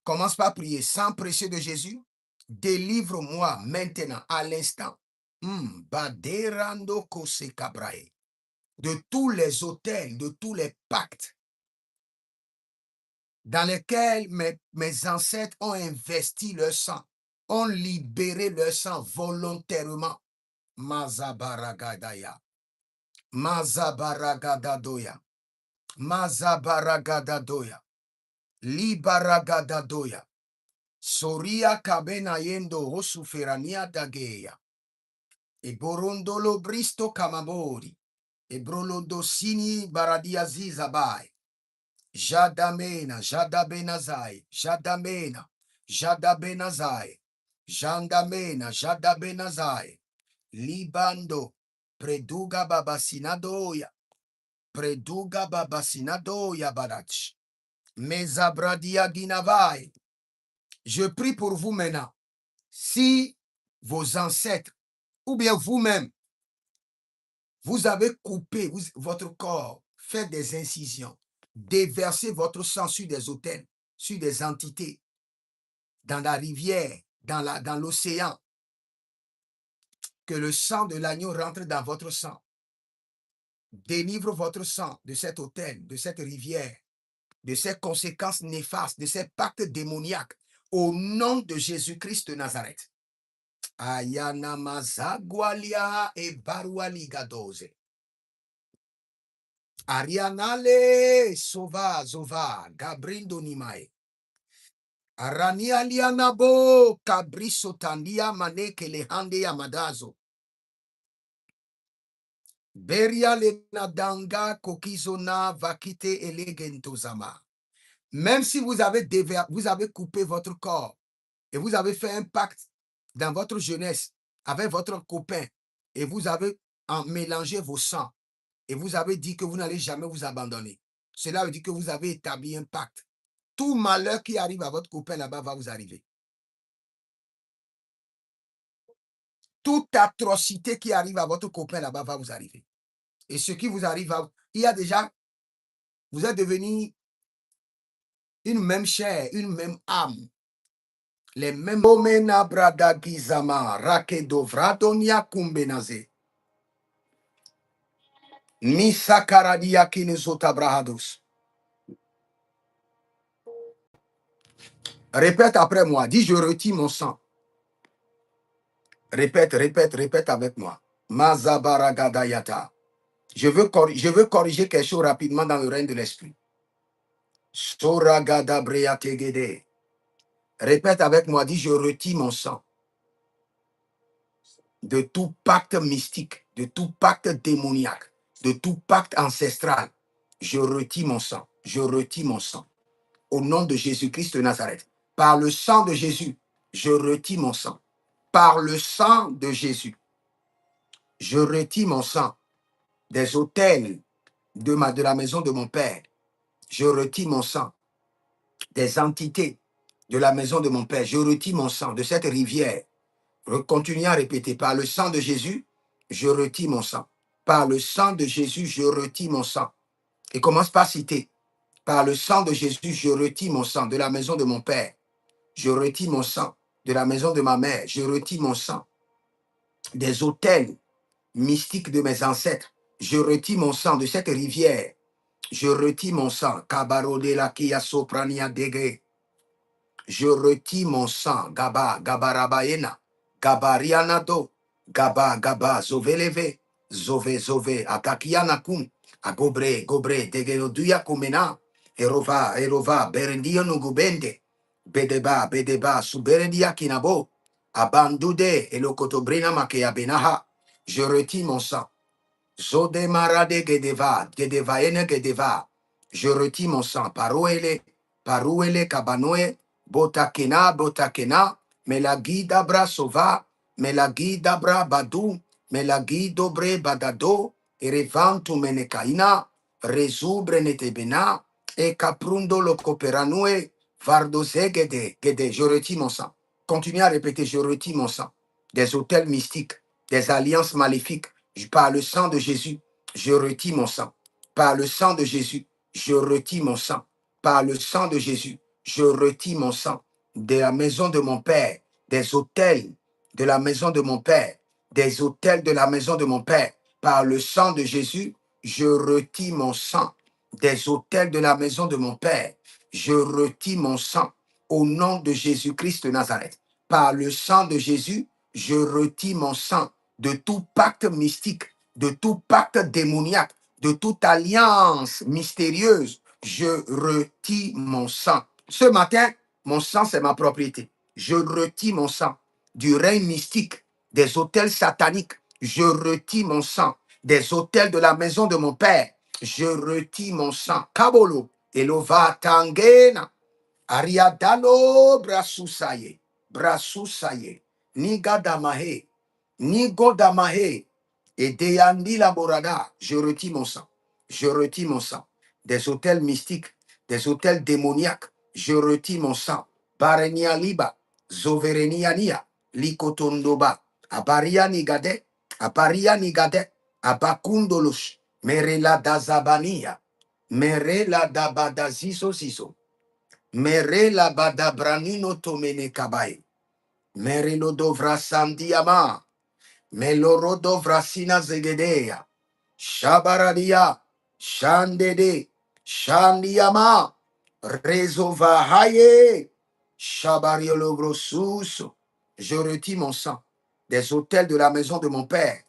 Commence par prier. Sang précieux de Jésus, délivre-moi maintenant, à l'instant. Baderando kose kabrae. De tous les autels, de tous les pactes dans lesquels mes ancêtres ont investi leur sang, ont libéré leur sang volontairement. Mazabaragadaya. Mazabaragadadoya. Mazabaragadadoya. Libaragadadoya. Soria kabena yendo hosuferania dageya. Eborondolo bristo kamamori. Ebrolodosini baradia zizabai. Jadamena, jadabenazai, jadamena, jadabenazai, jandamena, jadabenazai. Libando, preduga babasinadoya. Preduga babasinadoya barach. Mezabradia ginavai. Je prie pour vous maintenant. Si vos ancêtres, ou bien vous-même, vous avez coupé votre corps, fait des incisions, déversé votre sang sur des autels, sur des entités, dans la rivière, dans l'océan, que le sang de l'agneau rentre dans votre sang. Délivre votre sang de cet autel, de cette rivière, de ces conséquences néfastes, de ces pactes démoniaques, au nom de Jésus-Christ de Nazareth. Ayana mazagwalia et baruali gadoze. Arianale sova zova gabrindo nimae. Arania lianabo cabriso tandia maneke le hande yamadazo. Beria le nadanga kokizona vakite elegentozama. Même si vous avez coupé votre corps et vous avez fait un pacte dans votre jeunesse avec votre copain et vous avez mélangé vos sangs et vous avez dit que vous n'allez jamais vous abandonner. Cela veut dire que vous avez établi un pacte. Tout malheur qui arrive à votre copain là-bas va vous arriver. Toute atrocité qui arrive à votre copain là-bas va vous arriver. Et ce qui vous arrive, il y a déjà, vous êtes devenu une même chair, une même âme. Les mêmes omena brada gizama rakedo vradonia kumbenaze. Misa karadia kinesota brahados. Répète après moi. Dis, je retire mon sang. Répète, répète, répète avec moi. Mazabaragadayata. Je veux corriger quelque chose rapidement dans le règne de l'esprit. Soragadabreategede. Répète avec moi. Dis, je retire mon sang de tout pacte mystique, de tout pacte démoniaque, de tout pacte ancestral. Je retire mon sang. Je retire mon sang. Au nom de Jésus-Christ de Nazareth. Par le sang de Jésus, je retire mon sang. Par le sang de Jésus, je retire mon sang des autels de la maison de mon père. Je retire mon sang des entités de la maison de mon père. Je retire mon sang de cette rivière. Continuez à répéter. Par le sang de Jésus, je retire mon sang. Par le sang de Jésus, je retire mon sang. Et commence par citer. Par le sang de Jésus, je retire mon sang de la maison de mon père. Je retire mon sang de la maison de ma mère. Je retire mon sang des autels mystiques de mes ancêtres. Je retire mon sang de cette rivière. Je retire mon sang. Kabarode la kia soprania dege. Je retire mon sang. Gaba, gabarabaena. Gabarianado. Gaba, gaba, zoveleve. Zove, zove. Atakianakum. Agobre, gobre. Degeoduya kumena. Erova, erova. Berendia no gubende. Bedeba, bedeba. Suberendia kinabo. Abandude. Elokotobrina makea benaha. Je retire mon sang. Zode marade gedeva, gedeva ene gedeva. Je retire mon sang. Parouele kabanoe, botakena, botakena, melagi dabra sova, melagi dabra badu, melagi dobre badado, erevantu menekaina, rezubre netebena, e caprundo lo coperanue, vardoze gede, je retire mon sang. Continuez à répéter, je retire mon sang. Des hôtels mystiques, des alliances maléfiques, par le sang de Jésus, je retire mon sang. Par le sang de Jésus, je retire mon sang. Par le sang de Jésus, je retire mon sang de la maison de mon père, des hôtels de la maison de mon père, des hôtels de la maison de mon père. Par le sang de Jésus, je retire mon sang des hôtels de la maison de mon père. Je retire mon sang au nom de Jésus-Christ de Nazareth. Par le sang de Jésus, je retire mon sang de tout pacte mystique, de tout pacte démoniaque, de toute alliance mystérieuse. Je retire mon sang. Ce matin, mon sang, c'est ma propriété. Je retire mon sang du règne mystique, des hôtels sataniques. Je retire mon sang des hôtels de la maison de mon père. Je retire mon sang. Kabolo, Elova Tangena, Ariadalo, Brasusaye, Nigadamahe, Nigodamahe, et Deyandi Laborada. Je retire mon sang. Je retire mon sang des hôtels mystiques, des hôtels démoniaques. Je retire mon sang. Barenia Liba, Zovereniania, Likotondoba, Abaria Nigade, Abaria Nigade, Abakundolos, Merela Dazabania, Merela Dabadaziso Siso, Merela Badabranino Tomene Kabai, Merelo Dovra Sandiama, Melorodo Vrasina Zegedea, Shabaradia, Shandede, Shandiama, Rezova Haye, Shabariolo grossus. Je retire mon sang des hôtels de la maison de mon père.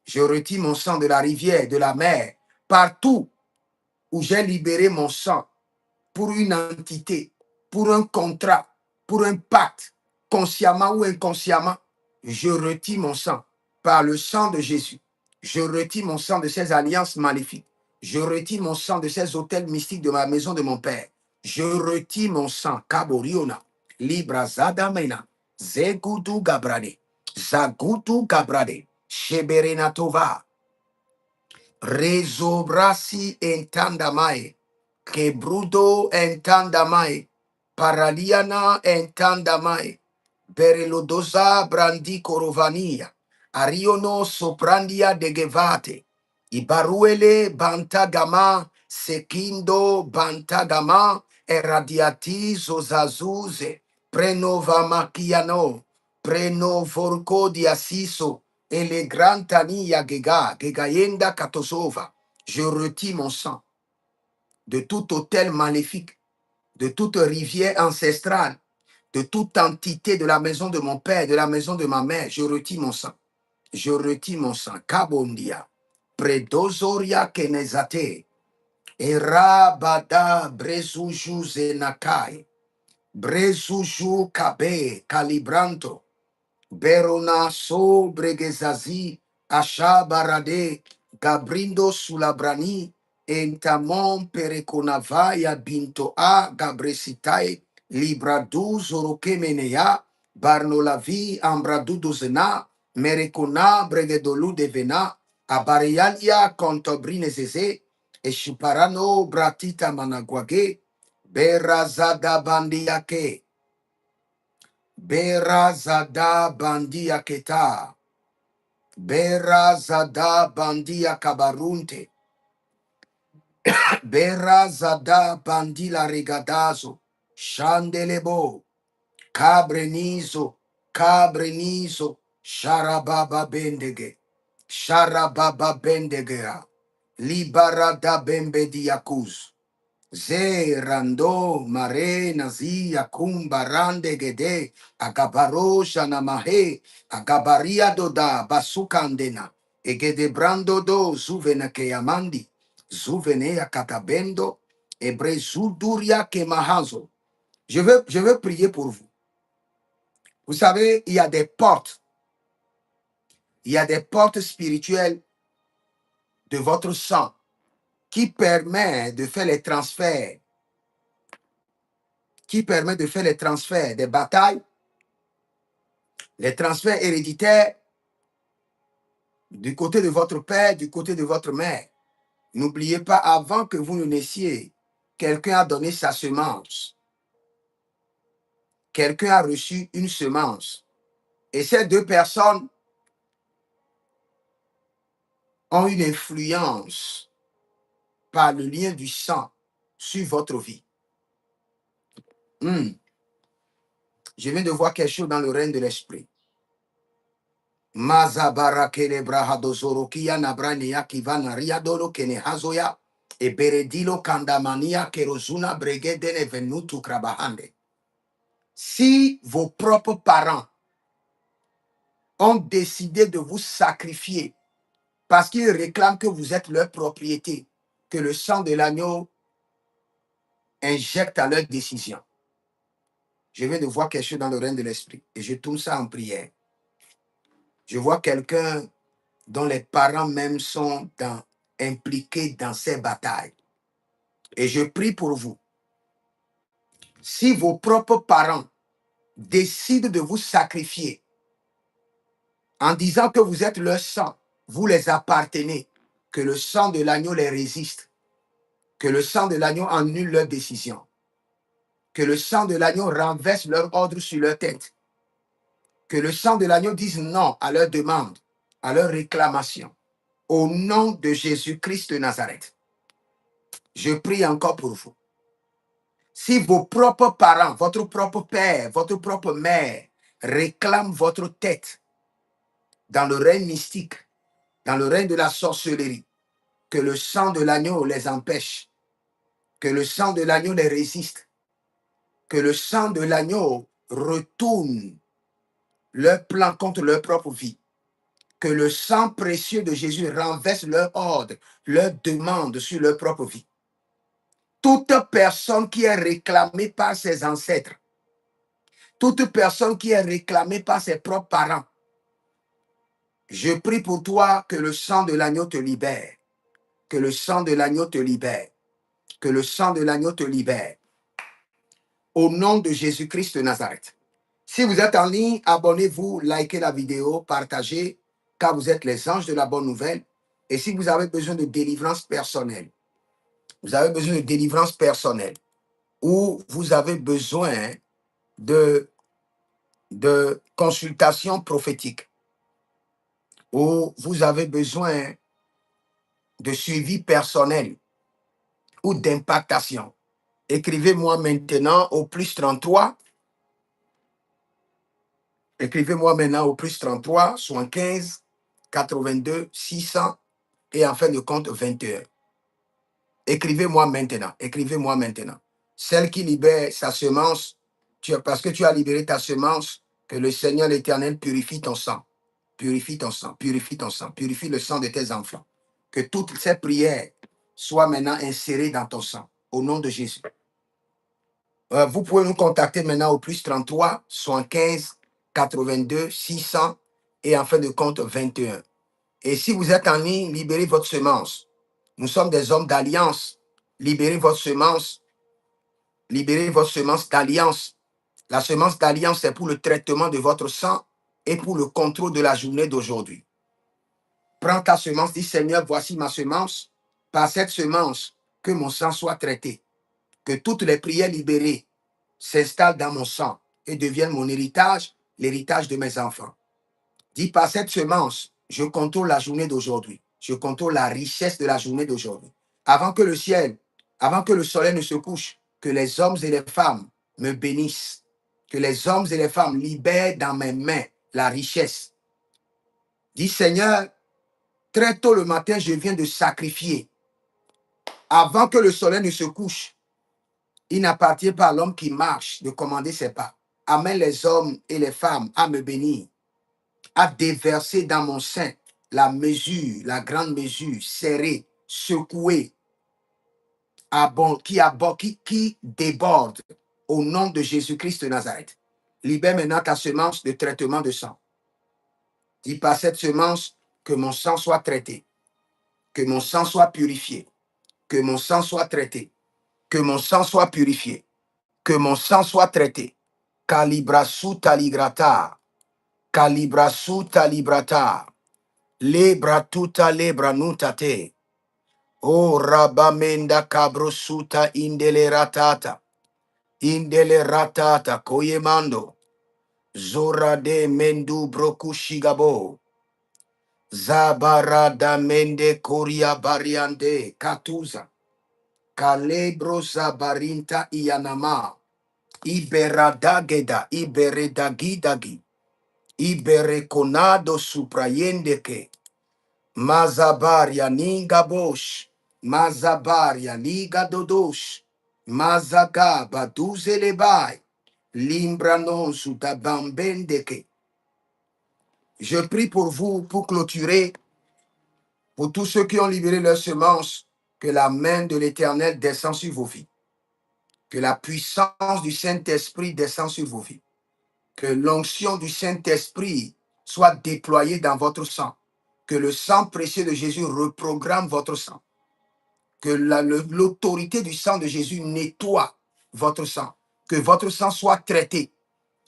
Je retire mon sang de la rivière, de la mer, partout où j'ai libéré mon sang pour une entité, pour un contrat, pour un pacte, consciemment ou inconsciemment, je retire mon sang par le sang de Jésus. Je retire mon sang de ces alliances maléfiques. Je retire mon sang de ces hôtels mystiques de ma maison de mon père. Je retire mon sang, Kaboriona, Libra Zadamena, Zegudu Gabrade, Zagudu Gabrade, Sheberenatova, Rezobrasi entandamai, Kebrudo entandamai, Paraliana entandamai, Berelodosa brandi korovania, Ariono soprandia de Gevate, Ibaruele bantagama, Sekindo bantagama, Eradiati zozazuze, Prenova makiano, Prenovorco di Assiso, et les grands tania gega, gegayenda katosova. Je retire mon sang de tout hôtel maléfique, de toute rivière ancestrale, de toute entité de la maison de mon père, de la maison de ma mère. Je retire mon sang. Je retire mon sang. Kabondia. Predozoria kenezate. Erabada brezuju zenakai. Brezuju kabe calibranto. Berona so bregezazi, ashabarade, gabrindo sulabrani, entamon pereconavaya binto a gabresitai, libradu zorokemenea, barnolavi ambradudozena, merecona bregedolu devena, abarialia contobrine zeze, eshuparano bratita managuage, berazada bandiake. Bera zada bandia keta. Bera zada bandia kabarunte. Bera zada bandila regadazo. Shandelebo. Cabrenizo. Cabrenizo. Sharababa bendege. Sharababa bendegea. Libarada bembe diakuz. Ze rando mare nazia kumba rande gede agabaro shana mahe agabaria doda basukandena egede brando do zuvena ke amandi zuvene ya katabendo ebre zuduria ke mahazo. Je veux prier pour vous. Vous savez, il y a des portes spirituelles de votre sang qui permet de faire les transferts, des batailles, les transferts héréditaires du côté de votre père, du côté de votre mère. N'oubliez pas, avant que vous ne naissiez, quelqu'un a donné sa semence. Quelqu'un a reçu une semence. Et ces deux personnes ont une influence par le lien du sang sur votre vie. Je viens de voir quelque chose dans le règne de l'esprit. Mazabara kelebra hadozoro kia nabrania kivana riadolo kene hazoya e beredilo kandamania kerozuna bregedene venutu krabahande. Si vos propres parents ont décidé de vous sacrifier parce qu'ils réclament que vous êtes leur propriété, que le sang de l'agneau injecte à leur décision. Je viens de voir quelque chose dans le règne de l'esprit et je tourne ça en prière. Je vois quelqu'un dont les parents même sont impliqués dans ces batailles. Et je prie pour vous. Si vos propres parents décident de vous sacrifier en disant que vous êtes leur sang, vous les appartenez, que le sang de l'agneau les résiste, que le sang de l'agneau annule leur décision, que le sang de l'agneau renverse leur ordre sur leur tête, que le sang de l'agneau dise non à leur demande, à leur réclamation. Au nom de Jésus-Christ de Nazareth, je prie encore pour vous. Si vos propres parents, votre propre père, votre propre mère réclament votre tête dans le règne mystique, dans le règne de la sorcellerie, que le sang de l'agneau les empêche, que le sang de l'agneau les résiste, que le sang de l'agneau retourne leur plan contre leur propre vie. Que le sang précieux de Jésus renverse leur ordre, leur demande sur leur propre vie. Toute personne qui est réclamée par ses ancêtres, toute personne qui est réclamée par ses propres parents, je prie pour toi que le sang de l'agneau te libère, que le sang de l'agneau te libère, que le sang de l'agneau te libère. Au nom de Jésus-Christ de Nazareth. Si vous êtes en ligne, abonnez-vous, likez la vidéo, partagez, car vous êtes les anges de la bonne nouvelle. Et si vous avez besoin de délivrance personnelle, vous avez besoin de délivrance personnelle, ou vous avez besoin de consultation prophétique, ou vous avez besoin de suivi personnel ou d'impactation, écrivez-moi maintenant au plus 33. Écrivez-moi maintenant au plus 33, 75, 82, 600 et en fin de compte 21. Écrivez-moi maintenant. Écrivez-moi maintenant. Celle qui libère sa semence, parce que tu as libéré ta semence, que le Seigneur l'Éternel purifie ton sang. Purifie ton sang, purifie ton sang, purifie le sang de tes enfants. Que toutes ces prières soient maintenant insérées dans ton sang. Au nom de Jésus. Vous pouvez nous contacter maintenant au plus 33, 75, 82, 600 et en fin de compte 21. Et si vous êtes en ligne, libérez votre semence. Nous sommes des hommes d'alliance. Libérez votre semence d'alliance. La semence d'alliance, c'est pour le traitement de votre sang et pour le contrôle de la journée d'aujourd'hui. Prends ta semence, dis Seigneur, voici ma semence. Par cette semence, que mon sang soit traité. Que toutes les prières libérées s'installent dans mon sang et deviennent mon héritage, l'héritage de mes enfants. Dis par cette semence, je contrôle la journée d'aujourd'hui. Je contrôle la richesse de la journée d'aujourd'hui. Avant que le soleil ne se couche, que les hommes et les femmes me bénissent. Que les hommes et les femmes libèrent dans mes mains la richesse. Dis Seigneur, très tôt le matin, je viens de sacrifier. Avant que le soleil ne se couche, il n'appartient pas à l'homme qui marche de commander ses pas. Amène les hommes et les femmes à me bénir, à déverser dans mon sein la mesure, la grande mesure, serrée, secouée, qui déborde au nom de Jésus-Christ de Nazareth. Libère maintenant ta semence de traitement de sang. Dis par cette semence que mon sang soit traité, que mon sang soit purifié, que mon sang soit traité, que mon sang soit purifié, que mon sang soit traité. Calibrasu taligrata, calibrasu talibrata, lebra tuta lebra nutate, o rabamenda cabrosuta indele ratata, koyemando, zora de mendu brokushigabo, zabara da mende koria bariande, katuza, kalebro zabarinta iyanama, iberadageda, iberedagidagi, Ibereconado suprayende que Mazabaria ninga bosh, Mazabaria liga dodosh, Mazaga baduze lebai, Limbranon sutabambende que. Je prie pour vous, pour clôturer, pour tous ceux qui ont libéré leurs semences, que la main de l'Éternel descend sur vos vies, que la puissance du Saint-Esprit descend sur vos vies. Que l'onction du Saint-Esprit soit déployée dans votre sang. Que le sang précieux de Jésus reprogramme votre sang. Que l'autorité du sang de Jésus nettoie votre sang. Que votre sang soit traité.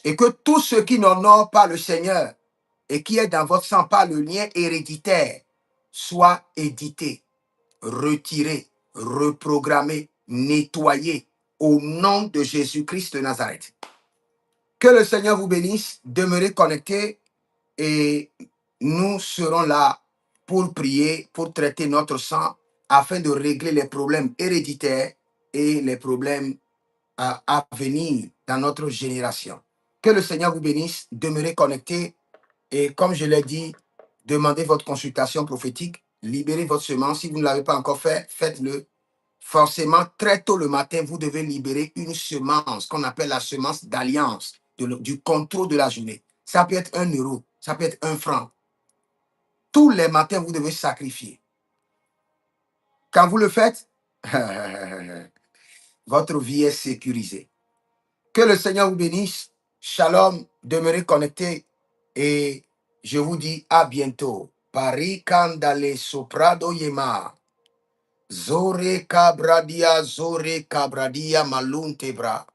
Et que tous ceux qui n'honorent pas le Seigneur et qui est dans votre sang par le lien héréditaire soient édités, retirés, reprogrammés, nettoyés au nom de Jésus-Christ de Nazareth. Que le Seigneur vous bénisse, demeurez connectés et nous serons là pour prier, pour traiter notre sang afin de régler les problèmes héréditaires et les problèmes à venir dans notre génération. Que le Seigneur vous bénisse, demeurez connectés et comme je l'ai dit, demandez votre consultation prophétique, libérez votre semence. Si vous ne l'avez pas encore fait, faites-le. forcément, très tôt le matin, vous devez libérer une semence qu'on appelle la semence d'alliance, du contrôle de la journée. Ça peut être 1 euro, ça peut être 1 franc. Tous les matins, vous devez sacrifier. Quand vous le faites, votre vie est sécurisée. Que le Seigneur vous bénisse. Shalom, demeurez connectés et je vous dis à bientôt. Paris Kandale Soprado Yema. Zore Cabradia Maluntebra.